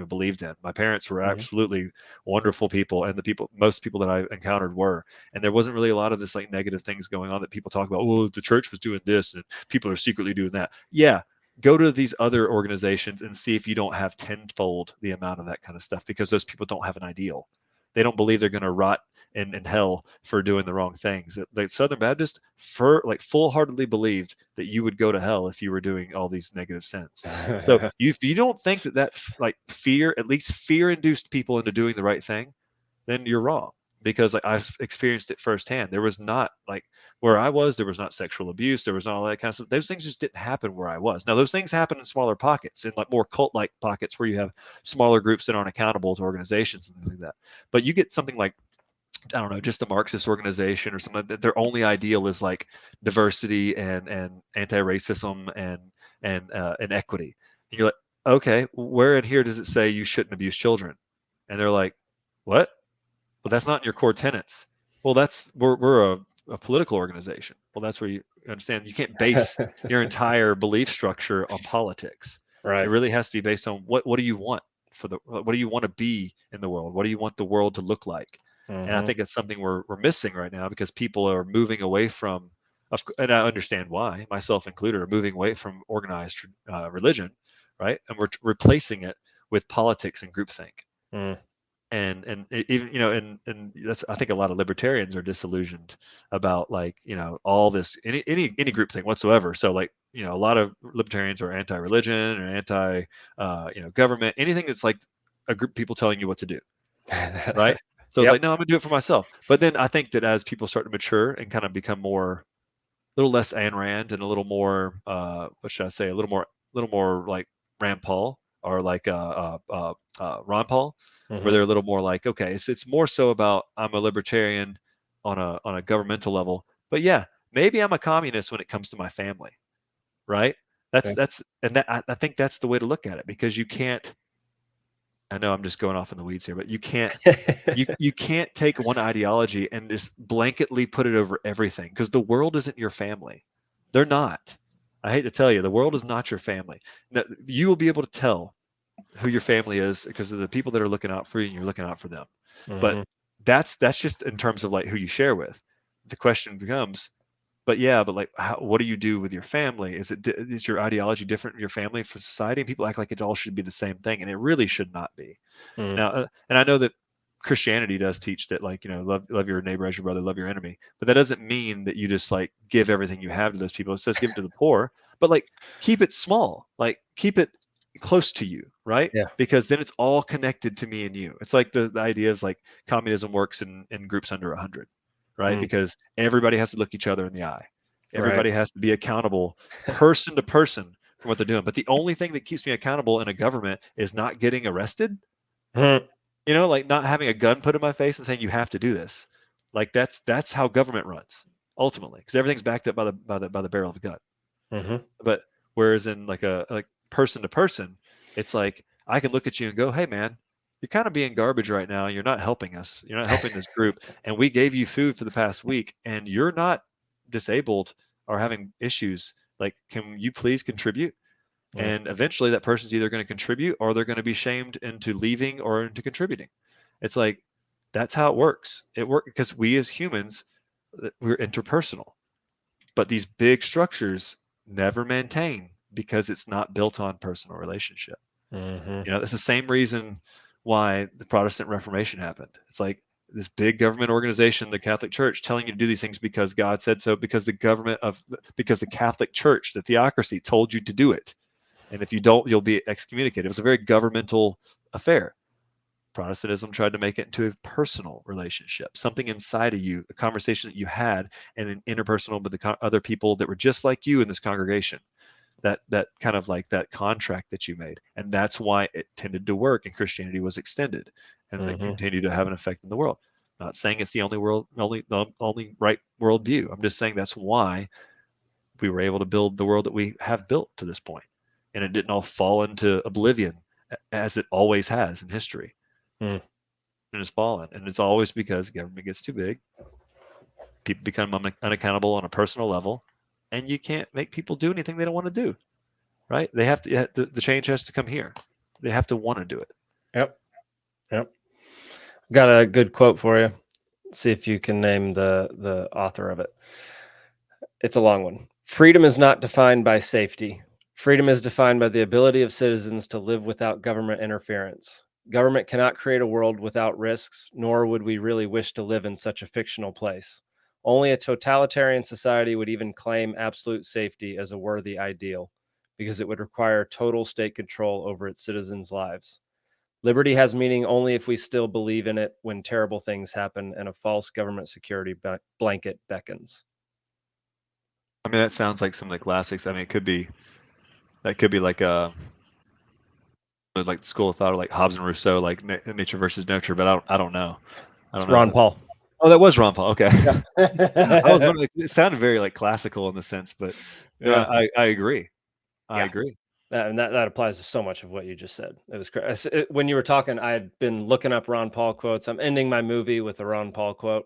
believed in. My parents were absolutely wonderful people, and most people that I encountered were. And there wasn't really a lot of this like negative things going on that people talk about. Well, the church was doing this and people are secretly doing that. Yeah, go to these other organizations and see if you don't have tenfold the amount of that kind of stuff, because those people don't have an ideal. They don't believe they're going to rot in hell for doing the wrong things. The Southern Baptist full-heartedly believed that you would go to hell if you were doing all these negative sins. So if you don't think that like fear, at least fear-induced people into doing the right thing, then you're wrong. Because like, I've experienced it firsthand. There was not, like, where I was, there was not sexual abuse. There was not all that kind of stuff. Those things just didn't happen where I was. Now, those things happen in smaller pockets, in like more cult-like pockets where you have smaller groups that aren't accountable to organizations and things like that. But you get something like, I don't know, just a Marxist organization or something that their only ideal is like diversity and anti-racism and equity. And you're like, okay, where in here does it say you shouldn't abuse children? And they're like, what? Well, that's not in your core tenets. Well, we're a political organization. Well, that's where you understand you can't base your entire belief structure on politics. Right. It really has to be based on what do you want what do you want to be in the world? What do you want the world to look like? And I think it's something we're missing right now, because people are moving away from, and I understand why, myself included, are moving away from organized religion, right? And we're replacing it with politics and groupthink. And even and that's, I think a lot of libertarians are disillusioned about like all this any group thing whatsoever. So like a lot of libertarians are anti-religion or anti government, anything that's like a group of people telling you what to do, right? So it's like, no, I'm gonna do it for myself. But then I think that as people start to mature and kind of become a little less Ayn Rand and a little more what should I say, a little more like Rand Paul, or like Ron Paul, where they're a little more like, okay, it's more so about, I'm a libertarian on a governmental level, but yeah, maybe I'm a communist when it comes to my family, right? I think that's the way to look at it, because you can't. I know I'm just going off in the weeds here, but you can't you can't take one ideology and just blanketly put it over everything, because the world isn't your family. They're not. I hate to tell you, the world is not your family. Now, you will be able to tell who your family is because of the people that are looking out for you, and you're looking out for them. But that's just in terms of like who you share with. The question becomes, but like, what do you do with your family? Is your ideology different in your family for society? And people act like it all should be the same thing, and it really should not be. Now, and I know that Christianity does teach that, like, love your neighbor as your brother, love your enemy. But that doesn't mean that you just like give everything you have to those people. It says give it to the poor, but like keep it small, like keep it close to you, right? Yeah. Because then it's all connected to me and you. It's like the idea is like communism works in groups under 100, right? Because everybody has to look each other in the eye. Everybody has to be accountable person to person for what they're doing. But the only thing that keeps me accountable in a government is not getting arrested. Like not having a gun put in my face and saying you have to do this. Like that's how government runs ultimately, because everything's backed up by the barrel of a gun. But whereas in like person to person, it's like I can look at you and go, hey man, you're kind of being garbage right now. You're not helping us. You're not helping this group. And we gave you food for the past week and you're not disabled or having issues. Like, can you please contribute? And eventually that person's either going to contribute or they're going to be shamed into leaving or into contributing. It's like, that's how it works. It works because we as humans, we're interpersonal, but these big structures never maintain because it's not built on personal relationship. It's the same reason why the Protestant Reformation happened. It's like this big government organization, the Catholic Church, telling you to do these things because God said so, because the Catholic Church, the theocracy, told you to do it. And if you don't, you'll be excommunicated. It was a very governmental affair. Protestantism tried to make it into a personal relationship, something inside of you, a conversation that you had, and an interpersonal with the other people that were just like you in this congregation. That kind of like that contract that you made, and that's why it tended to work. And Christianity was extended, and it continued to have an effect in the world. Not saying it's the only right worldview. I'm just saying that's why we were able to build the world that we have built to this point. And it didn't all fall into oblivion as it always has in history. And it's fallen. And it's always because government gets too big. People become unaccountable on a personal level. And you can't make people do anything they don't want to do. Right? They have to, the change has to come here. They have to want to do it. Yep. Got a good quote for you. See if you can name the author of it. It's a long one. Freedom is not defined by safety. Freedom is defined by the ability of citizens to live without government interference. Government cannot create a world without risks, nor would we really wish to live in such a fictional place. Only a totalitarian society would even claim absolute safety as a worthy ideal, because it would require total state control over its citizens' lives. Liberty has meaning only if we still believe in it when terrible things happen and a false government security blanket beckons. I mean, that sounds like some of the classics. I mean, that could be like a like the school of thought, or like Hobbes and Rousseau, like nature versus nurture. But I don't know. It's Ron Paul. Oh, that was Ron Paul. Okay. Yeah. I was wondering, it sounded very like classical in the sense, but yeah, I agree. I agree. And that applies to so much of what you just said. It was when you were talking, I had been looking up Ron Paul quotes. I'm ending my movie with a Ron Paul quote,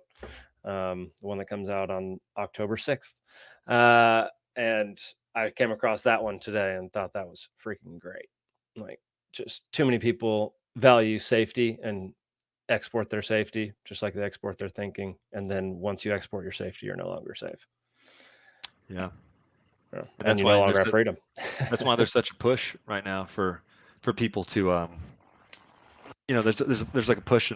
the one that comes out on October 6th. And I came across that one today and thought that was freaking great. Like, just too many people value safety and export their safety just like they export their thinking. And then once you export your safety, you're no longer safe. Yeah. And you no longer have freedom. That's why there's such a push right now for people to there's like a push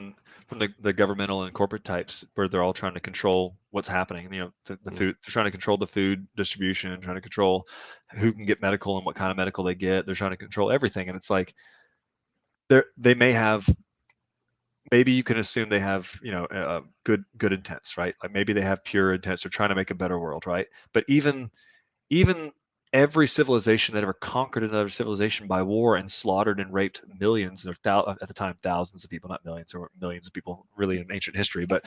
from the governmental and corporate types where they're all trying to control what's happening. The food, they're trying to control the food distribution, trying to control who can get medical and what kind of medical they get. They're trying to control everything. And it's like they may have, maybe you can assume they have, good intents, right? Like maybe they have pure intents. They're trying to make a better world, right? But even every civilization that ever conquered another civilization by war and slaughtered and raped millions, or at the time thousands of people, not millions, or millions of people really in ancient history, but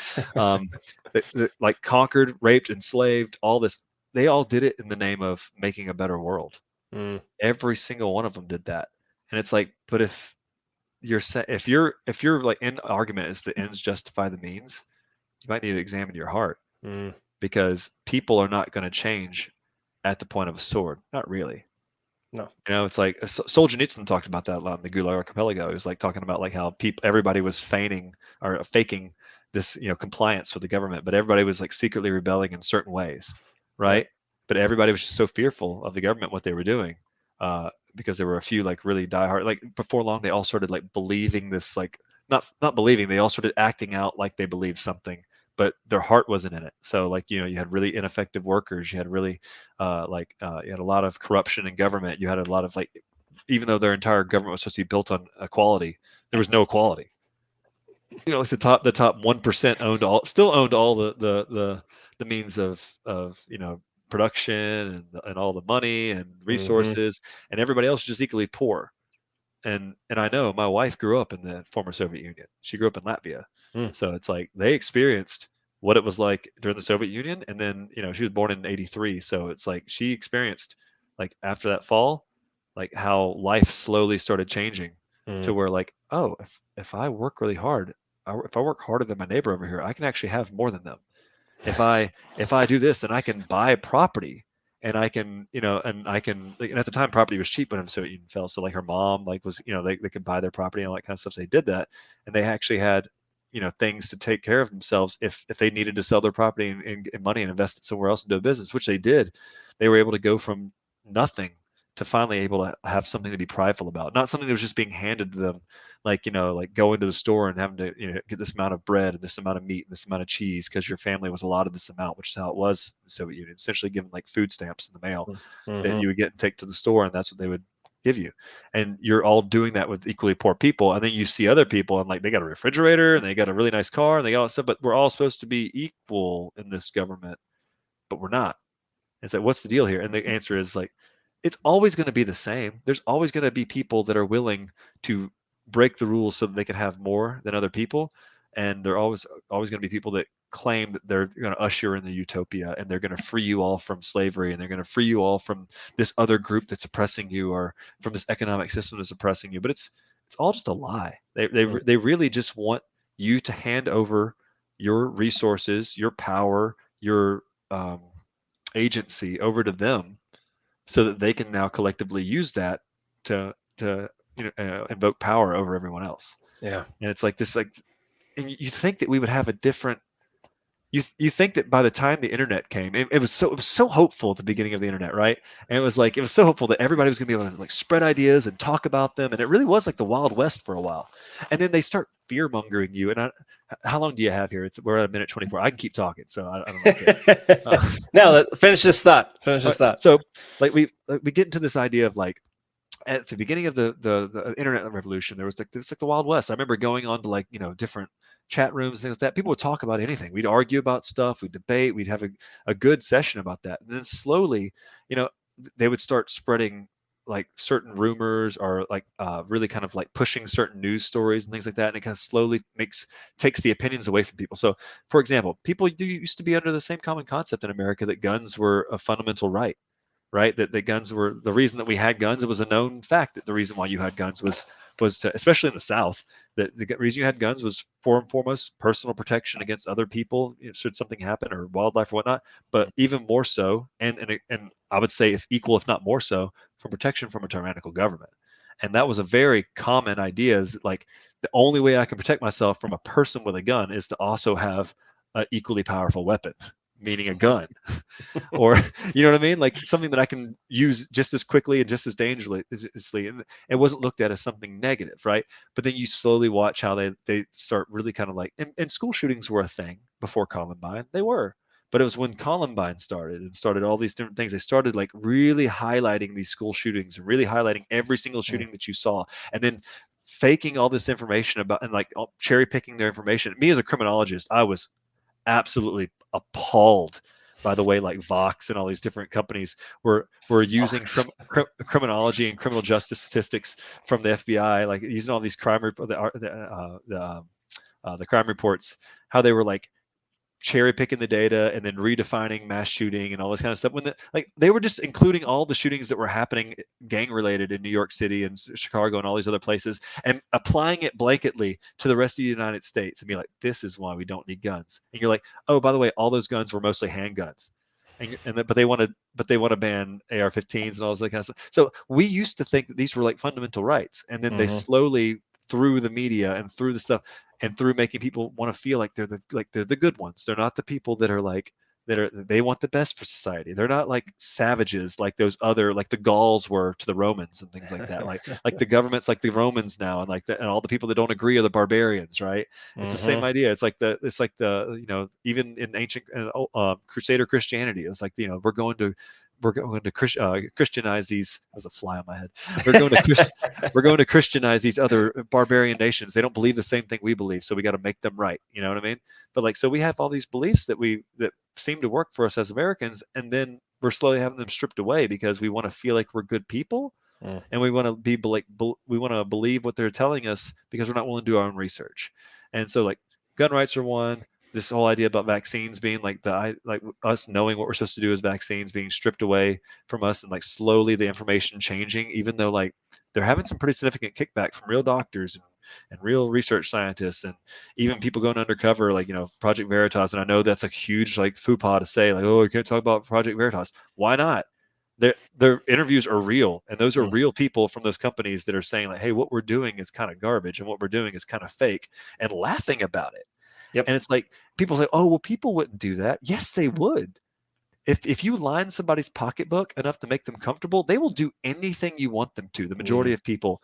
like conquered, raped, enslaved, all this, they all did it in the name of making a better world. Every single one of them did that. And it's like, but if you're like in argument is the ends justify the means, you might need to examine your heart, because people are not going to change at the point of a sword. Not really. No. It's like Solzhenitsyn talked about that a lot in the Gulag Archipelago. He was like talking about like how everybody was faking this, compliance with the government, but everybody was like secretly rebelling in certain ways, right? But everybody was just so fearful of the government, what they were doing, because there were a few like really diehard. Like before long, they all started like believing this, like not believing. They all started acting out like they believed something, but their heart wasn't in it. So like you had really ineffective workers. You had really you had a lot of corruption in government. You had a lot of like, even though their entire government was supposed to be built on equality, there was no equality. Like the top 1% still owned all the means of production and all the money and resources, and everybody else was just equally poor. And I know my wife grew up in the former Soviet Union. She grew up in Latvia. So it's like they experienced what it was like during the Soviet Union, and then she was born in '83, so it's like she experienced, like, after that fall, like how life slowly started changing to where, like, oh, if I work really hard, if I work harder than my neighbor over here, I can actually have more than them. If I do this, then I can buy property, and I can, and I can, like, and at the time property was cheap when the Soviet Union fell. So like her mom, like, was, they could buy their property and all that kind of stuff. So they did that, and they actually had, things to take care of themselves if they needed to sell their property and money and invest it somewhere else into a business, which they did. They were able to go from nothing to finally able to have something to be prideful about, not something that was just being handed to them, like, like going to the store and having to, get this amount of bread and this amount of meat and this amount of cheese because your family was allotted this amount, which is how it was in the Soviet Union, essentially given like food stamps in the mail that you would get and take to the store, and that's what they would give you. And you're all doing that with equally poor people, and then you see other people and like they got a refrigerator and they got a really nice car and they got all that stuff, but we're all supposed to be equal in this government, but we're not. It's like, what's the deal here? And the answer is like, it's always going to be the same. There's always going to be people that are willing to break the rules so that they can have more than other people, and there are always going to be people that claim that they're going to usher in the utopia and they're going to free you all from slavery and they're going to free you all from this other group that's oppressing you or from this economic system that's oppressing you. But it's all just a lie. They really just want you to hand over your resources, your power, your agency over to them, so that they can now collectively use that to invoke power over everyone else. Yeah. And it's like this, like, and you think that we would have a different. You think that by the time the internet came, it was so hopeful at the beginning of the internet, right? And it was so hopeful that everybody was going to be able to like spread ideas and talk about them, and it really was like the Wild West for a while. And then they start fear mongering you. And how long do you have here? We're at 1:24. I can keep talking, so I don't know. Now finish this thought. So like we get into this idea of like, at the beginning of the internet revolution, there was like the Wild West. I remember going on to like different chat rooms, things like that. People would talk about anything. We'd argue about stuff. We'd debate. We'd have a good session about that. And then slowly, they would start spreading like certain rumors or like really kind of like pushing certain news stories and things like that. And it kind of slowly takes the opinions away from people. So, for example, people used to be under the same common concept in America that guns were a fundamental right. Right, that guns were the reason that we had guns. It was a known fact that the reason why you had guns was to, especially in the South, that the reason you had guns was foremost personal protection against other people, should something happen, or wildlife or whatnot. But even more so, and I would say if equal, if not more so, from protection from a tyrannical government. And that was a very common idea. Is like the only way I can protect myself from a person with a gun is to also have an equally powerful weapon, meaning a gun. Or you know what I mean, like something that I can use just as quickly and just as dangerously, and it wasn't looked at as something negative, right? But then you slowly watch how they start really kind of like, and school shootings were a thing before Columbine. They were, but it was when Columbine started all these different things. They started like really highlighting these school shootings and really highlighting every single shooting that you saw, and then faking all this information about and like cherry picking their information. Me as a criminologist, I was absolutely appalled by the way like Vox and all these different companies were using criminology and criminal justice statistics from the FBI, like using all these crime the crime reports, how they were like cherry picking the data and then redefining mass shooting and all this kind of stuff, when they were just including all the shootings that were happening gang related in New York City and Chicago and all these other places and applying it blanketly to the rest of the United States and be like, this is why we don't need guns. And you're like, oh, by the way, all those guns were mostly handguns. But they want to ban AR-15s and all this kind of stuff. So we used to think that these were like fundamental rights, and then they slowly, through the media and through the stuff and through making people want to feel like they're the good ones. They're not the people that are like they want the best for society. They're not like savages like those other, like the Gauls were to the Romans and things like that. Like the government's like the Romans now, and and all the people that don't agree are the barbarians, right? It's the same idea. It's like the even in ancient Crusader Christianity, it's like we're going to Christianize these. That was a fly on my head. We're going to Christianize these other barbarian nations. They don't believe the same thing we believe, so we got to make them right. You know what I mean? But like, so we have all these beliefs that seem to work for us as Americans, and then we're slowly having them stripped away because we want to feel like we're good people, and we want to be like we want to believe what they're telling us because we're not willing to do our own research. And so like gun rights are one. This whole idea about vaccines being like us knowing what we're supposed to do as vaccines being stripped away from us, and like slowly the information changing, even though like they're having some pretty significant kickback from real doctors and real research scientists, and even people going undercover, like Project Veritas. And I know that's a huge like faux pas to say, like, oh, I can't talk about Project Veritas. Why not? Their interviews are real, and those are real people from those companies that are saying like, hey, what we're doing is kind of garbage and what we're doing is kind of fake, and laughing about it. Yep. And it's like people say, oh, well, people wouldn't do that. Yes, they would. If you line somebody's pocketbook enough to make them comfortable, they will do anything you want them to. The majority of people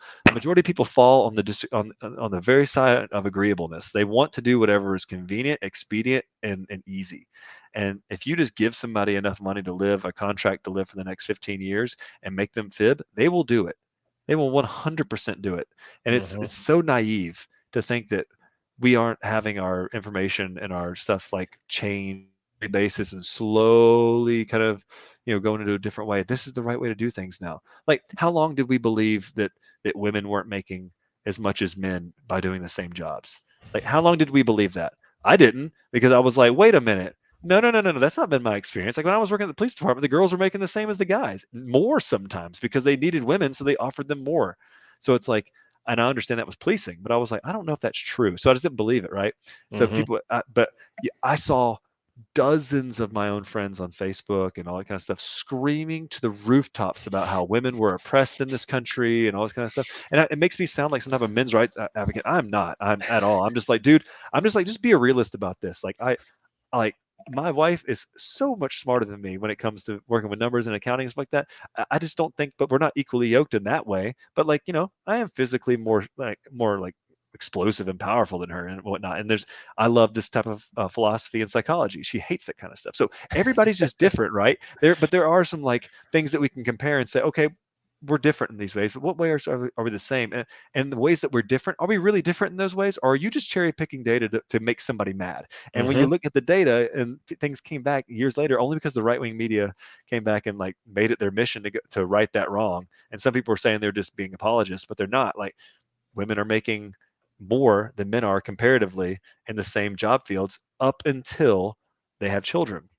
fall on the very side of agreeableness. They want to do whatever is convenient, expedient, and easy. And if you just give somebody enough money to live, a contract to live for the next 15 years, and make them fib, they will do it. They will 100% do it. And it's so naive to think that we aren't having our information and our stuff like change basis and slowly kind of going into a different way. This is the right way to do things now. Like, how long did we believe that women weren't making as much as men by doing the same jobs? Like, how long did we believe that? I didn't, because I was like, wait a minute. No, that's not been my experience. Like, when I was working at the police department, the girls were making the same as the guys, more sometimes, because they needed women, so they offered them more. So it's like, and I understand that was policing, but I was like, I don't know if that's true. So I just didn't believe it, right? So but I saw dozens of my own friends on Facebook and all that kind of stuff screaming to the rooftops about how women were oppressed in this country and all this kind of stuff. And it makes me sound like some type of men's rights advocate. I'm not. I'm at all. I'm just like, dude, just be a realist about this. Like, my wife is so much smarter than me when it comes to working with numbers and accounting and stuff like that. I just don't think, but we're not equally yoked in that way. But like, I am physically more explosive and powerful than her and whatnot. And I love this type of philosophy and psychology. She hates that kind of stuff. So everybody's just different, right? But there are some like things that we can compare and say, okay, we're different in these ways, but what ways are we the same? And the ways that we're different, are we really different in those ways? Or are you just cherry picking data to make somebody mad? And when you look at the data and things came back years later, only because the right-wing media came back and like made it their mission to right that wrong. And some people are saying they're just being apologists, but they're not. Like, women are making more than men are comparatively in the same job fields up until they have children.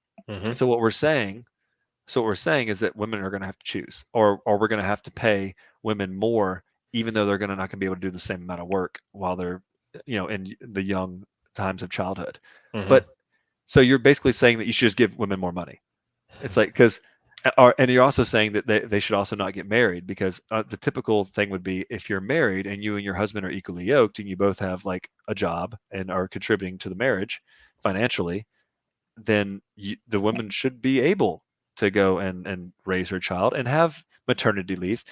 So what we're saying is that women are going to have to choose, or we're going to have to pay women more, even though they're not going to be able to do the same amount of work while they're, in the young times of childhood. But so you're basically saying that you should just give women more money. It's like, and you're also saying that they should also not get married, because the typical thing would be, if you're married and you and your husband are equally yoked and you both have like a job and are contributing to the marriage financially, then the woman should be able to go and raise her child and have maternity leave.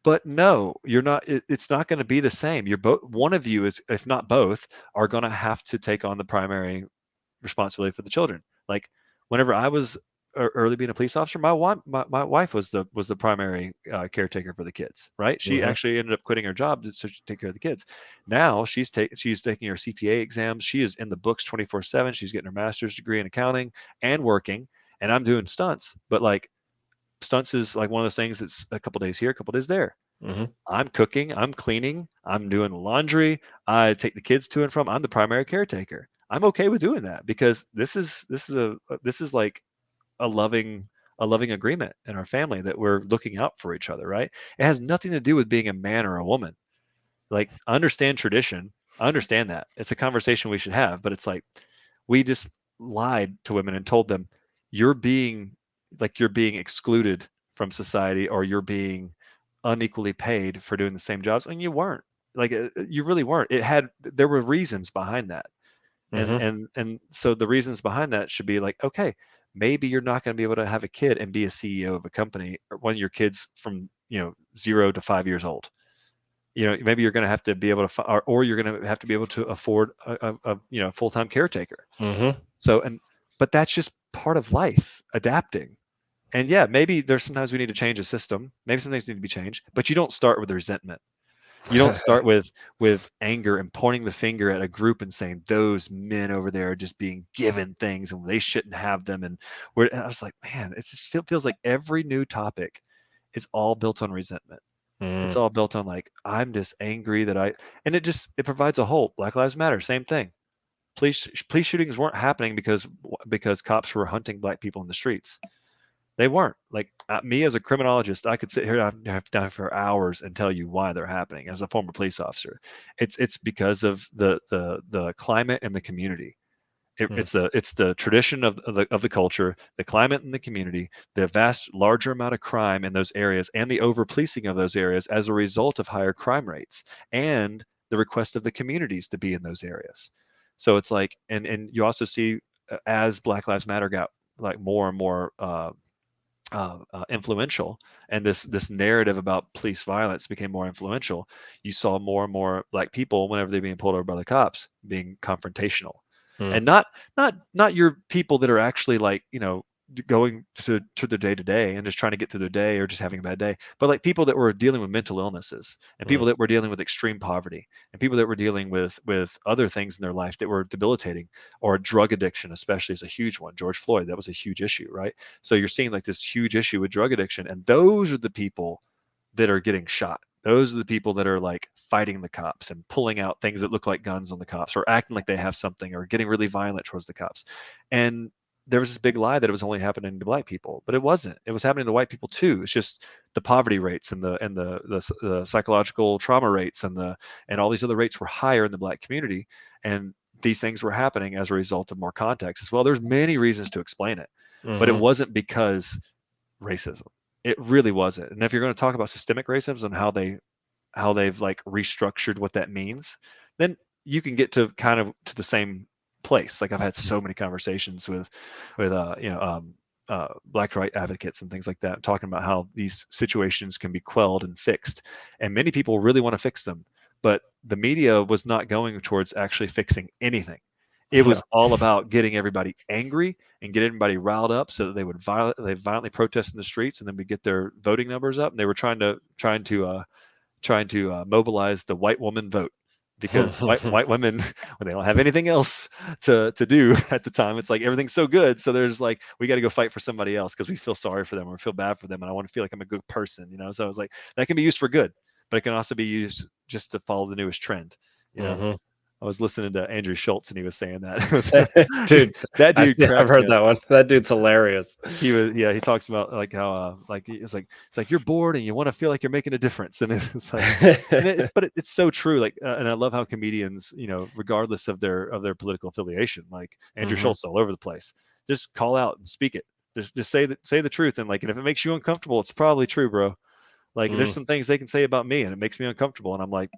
But no, you're not. It's not going to be the same. You're both. One of you is, if not both, are going to have to take on the primary responsibility for the children. Like, whenever I was early being a police officer, my wife was the primary caretaker for the kids. Right? She actually ended up quitting her job to take care of the kids. Now she's taking her CPA exams. She is in the books 24/7. She's getting her master's degree in accounting and working. And I'm doing stunts, but like, stunts is like one of those things that's a couple days here, a couple days there. I'm cooking, I'm cleaning, I'm doing laundry, I take the kids to and from. I'm the primary caretaker. I'm okay with doing that, because this is like a loving agreement in our family, that we're looking out for each other, right? It has nothing to do with being a man or a woman. Like, I understand tradition. I understand that. It's a conversation we should have, but it's like, we just lied to women and told them, you're being excluded from society, or you're being unequally paid for doing the same jobs. And you weren't. Like, you really weren't. There were reasons behind that. And so the reasons behind that should be like, okay, maybe you're not going to be able to have a kid and be a CEO of a company when your kid's from 0 to 5 years old. Maybe you're going to have to be able to, or you're going to have to be able to afford a full-time caretaker. So, but that's just part of life, adapting. And yeah, maybe there's sometimes we need to change a system. Maybe some things need to be changed, but you don't start with resentment. You don't start with anger and pointing the finger at a group and saying those men over there are just being given things and they shouldn't have them. And I was like, man, it still feels like every new topic is all built on resentment. It's all built on like, I'm just angry and it provides a hole. Black Lives Matter, same thing. Police shootings weren't happening because cops were hunting black people in the streets. They weren't. Like me as a criminologist, I could sit here down for hours and tell you why they're happening. As a former police officer, it's because of the climate and the community. It's the tradition of the culture, the climate and the community, the larger amount of crime in those areas, and the over policing of those areas as a result of higher crime rates, and the request of the communities to be in those areas. So it's like, and you also see as Black Lives Matter got like more and more influential, and this narrative about police violence became more influential, you saw more and more black people, whenever they're being pulled over by the cops, being confrontational. And not your people that are actually like going to their day to day and just trying to get through their day or just having a bad day, but like people that were dealing with mental illnesses, and people that were dealing with extreme poverty, and people that were dealing with other things in their life that were debilitating, or drug addiction especially is a huge one. George Floyd, that was a huge issue, right? So you're seeing like this huge issue with drug addiction, and those are the people that are getting shot. Those are the people that are like fighting the cops and pulling out things that look like guns on the cops, or acting like they have something, or getting really violent towards the cops. And there was this big lie that it was only happening to black people, but it wasn't. It was happening to white people too. It's just the poverty rates and the psychological trauma rates and all these other rates were higher in the black community, and these things were happening as a result of more context as well. There's many reasons to explain it, but it wasn't because racism. It really wasn't. And if you're going to talk about systemic racism and how they've like restructured what that means, then you can get to kind of to the same place. Like I've had so many conversations with black right advocates and things like that, talking about how these situations can be quelled and fixed. And many people really want to fix them, but the media was not going towards actually fixing anything. It was all about getting everybody angry and get everybody riled up so that they would violently protest in the streets, and then we get their voting numbers up. And they were trying to mobilize the white woman vote, because white women, when they don't have anything else to do at the time, it's like everything's so good. So there's like, we got to go fight for somebody else because we feel sorry for them or feel bad for them, and I want to feel like I'm a good person, So I was like, that can be used for good, but it can also be used just to follow the newest trend, I was listening to Andrew Schultz and he was saying that. Dude, that dude, I've heard that one. That dude's hilarious. He talks about like how it's like you're bored and you want to feel like you're making a difference, and it's like, but it's so true. Like, and I love how comedians, regardless of their political affiliation, like Andrew Schultz all over the place, just call out and speak it. Just say the truth, and like, and if it makes you uncomfortable, it's probably true, bro. Like, there's some things they can say about me and it makes me uncomfortable, and I'm like,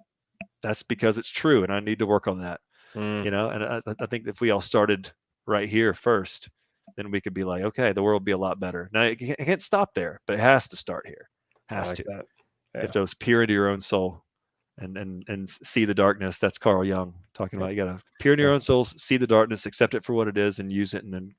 that's because it's true, and I need to work on that. And I think if we all started right here first, then we could be like, okay, the world would be a lot better. Now it can't stop there, but it has to start here. Has to. That. You have to peer into your own soul and see the darkness. That's Carl Jung talking about. You got to peer into your own soul, see the darkness, accept it for what it is, and use it and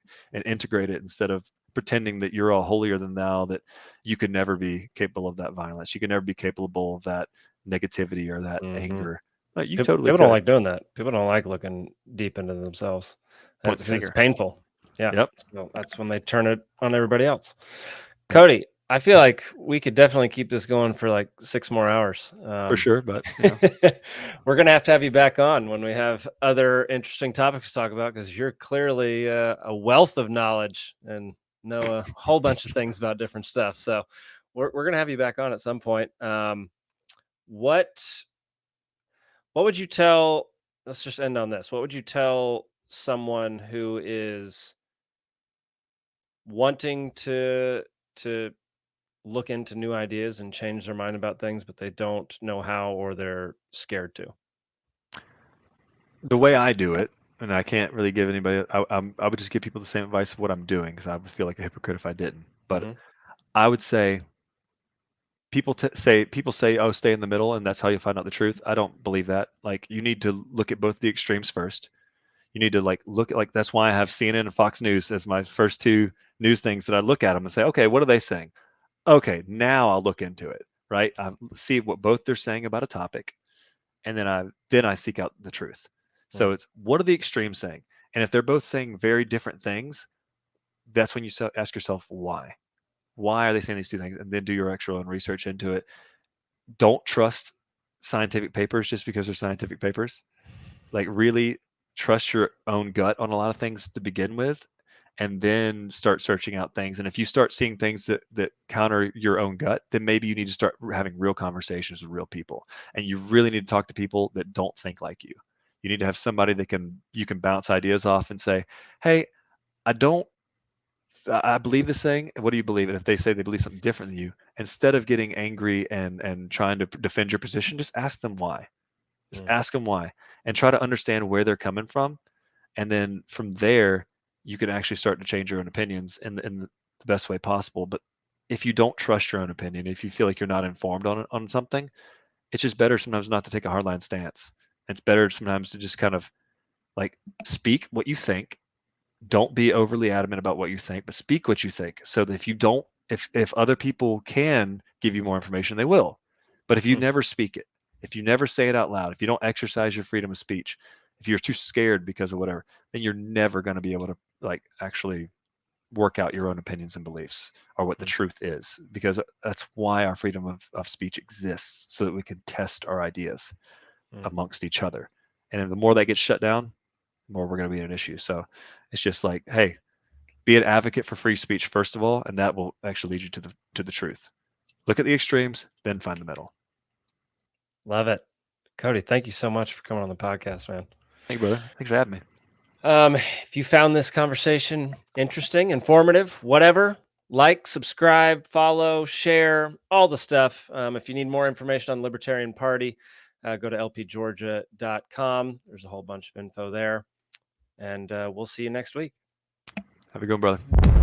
integrate it, instead of pretending that you're all holier than thou, that you could never be capable of that violence. You can never be capable of that negativity or that anger. Like, people don't like doing that. People don't like looking deep into themselves. It's painful. Yeah. Yep. So that's when they turn it on everybody else. Cody, I feel like we could definitely keep this going for like 6 more hours. For sure, but we're going to have you back on when we have other interesting topics to talk about, because you're clearly a wealth of knowledge and know a whole bunch of things about different stuff. So we're going to have you back on at some point. What would you tell, let's just end on this. What would you tell someone who is wanting to look into new ideas and change their mind about things, but they don't know how, or they're scared to? The way I do it and I can't really give anybody. I would just give people the same advice of what I'm doing, because I would feel like a hypocrite if I didn't. But I would say people say, oh, stay in the middle, and that's how you find out the truth. I don't believe that. Like, you need to look at both the extremes first. You need to look at, that's why I have CNN and Fox News as my first two news things that I look at them and say, okay, what are they saying? Okay, now I'll look into it, right? I see what both they're saying about a topic, and then I seek out the truth. So it's, what are the extremes saying? And if they're both saying very different things, that's when you ask yourself, why? Why are they saying these two things? And then do your actual own research into it. Don't trust scientific papers just because they're scientific papers. Like, really trust your own gut on a lot of things to begin with, and then start searching out things. And if you start seeing things that counter your own gut, then maybe you need to start having real conversations with real people. And you really need to talk to people that don't think like you. You need to have somebody that you can bounce ideas off and say, hey, I believe this thing. What do you believe? And if they say they believe something different than you, instead of getting angry and trying to defend your position, just ask them why. Just ask them why, and try to understand where they're coming from. And then from there, you can actually start to change your own opinions in the best way possible. But if you don't trust your own opinion, if you feel like you're not informed on something, it's just better sometimes not to take a hardline stance. It's better sometimes to just kind of speak what you think. Don't be overly adamant about what you think, but speak what you think, so that if other people can give you more information, they will. But if you never speak it, if you never say it out loud, if you don't exercise your freedom of speech, if you're too scared because of whatever, then you're never going to be able to actually work out your own opinions and beliefs, or what the truth is, because that's why our freedom of speech exists, so that we can test our ideas amongst each other. And the more that gets shut down, the more we're going to be in an issue. So it's just hey, be an advocate for free speech first of all, and that will actually lead you to the truth. Look at the extremes, then find the middle. Love it. Cody, thank you so much for coming on the podcast, man. Thank you, brother. Thanks for having me. If you found this conversation interesting, informative, whatever, subscribe, follow, share, all the stuff. If you need more information on the Libertarian Party, go to lpgeorgia.com. There's a whole bunch of info there. And we'll see you next week. Have a good one, brother.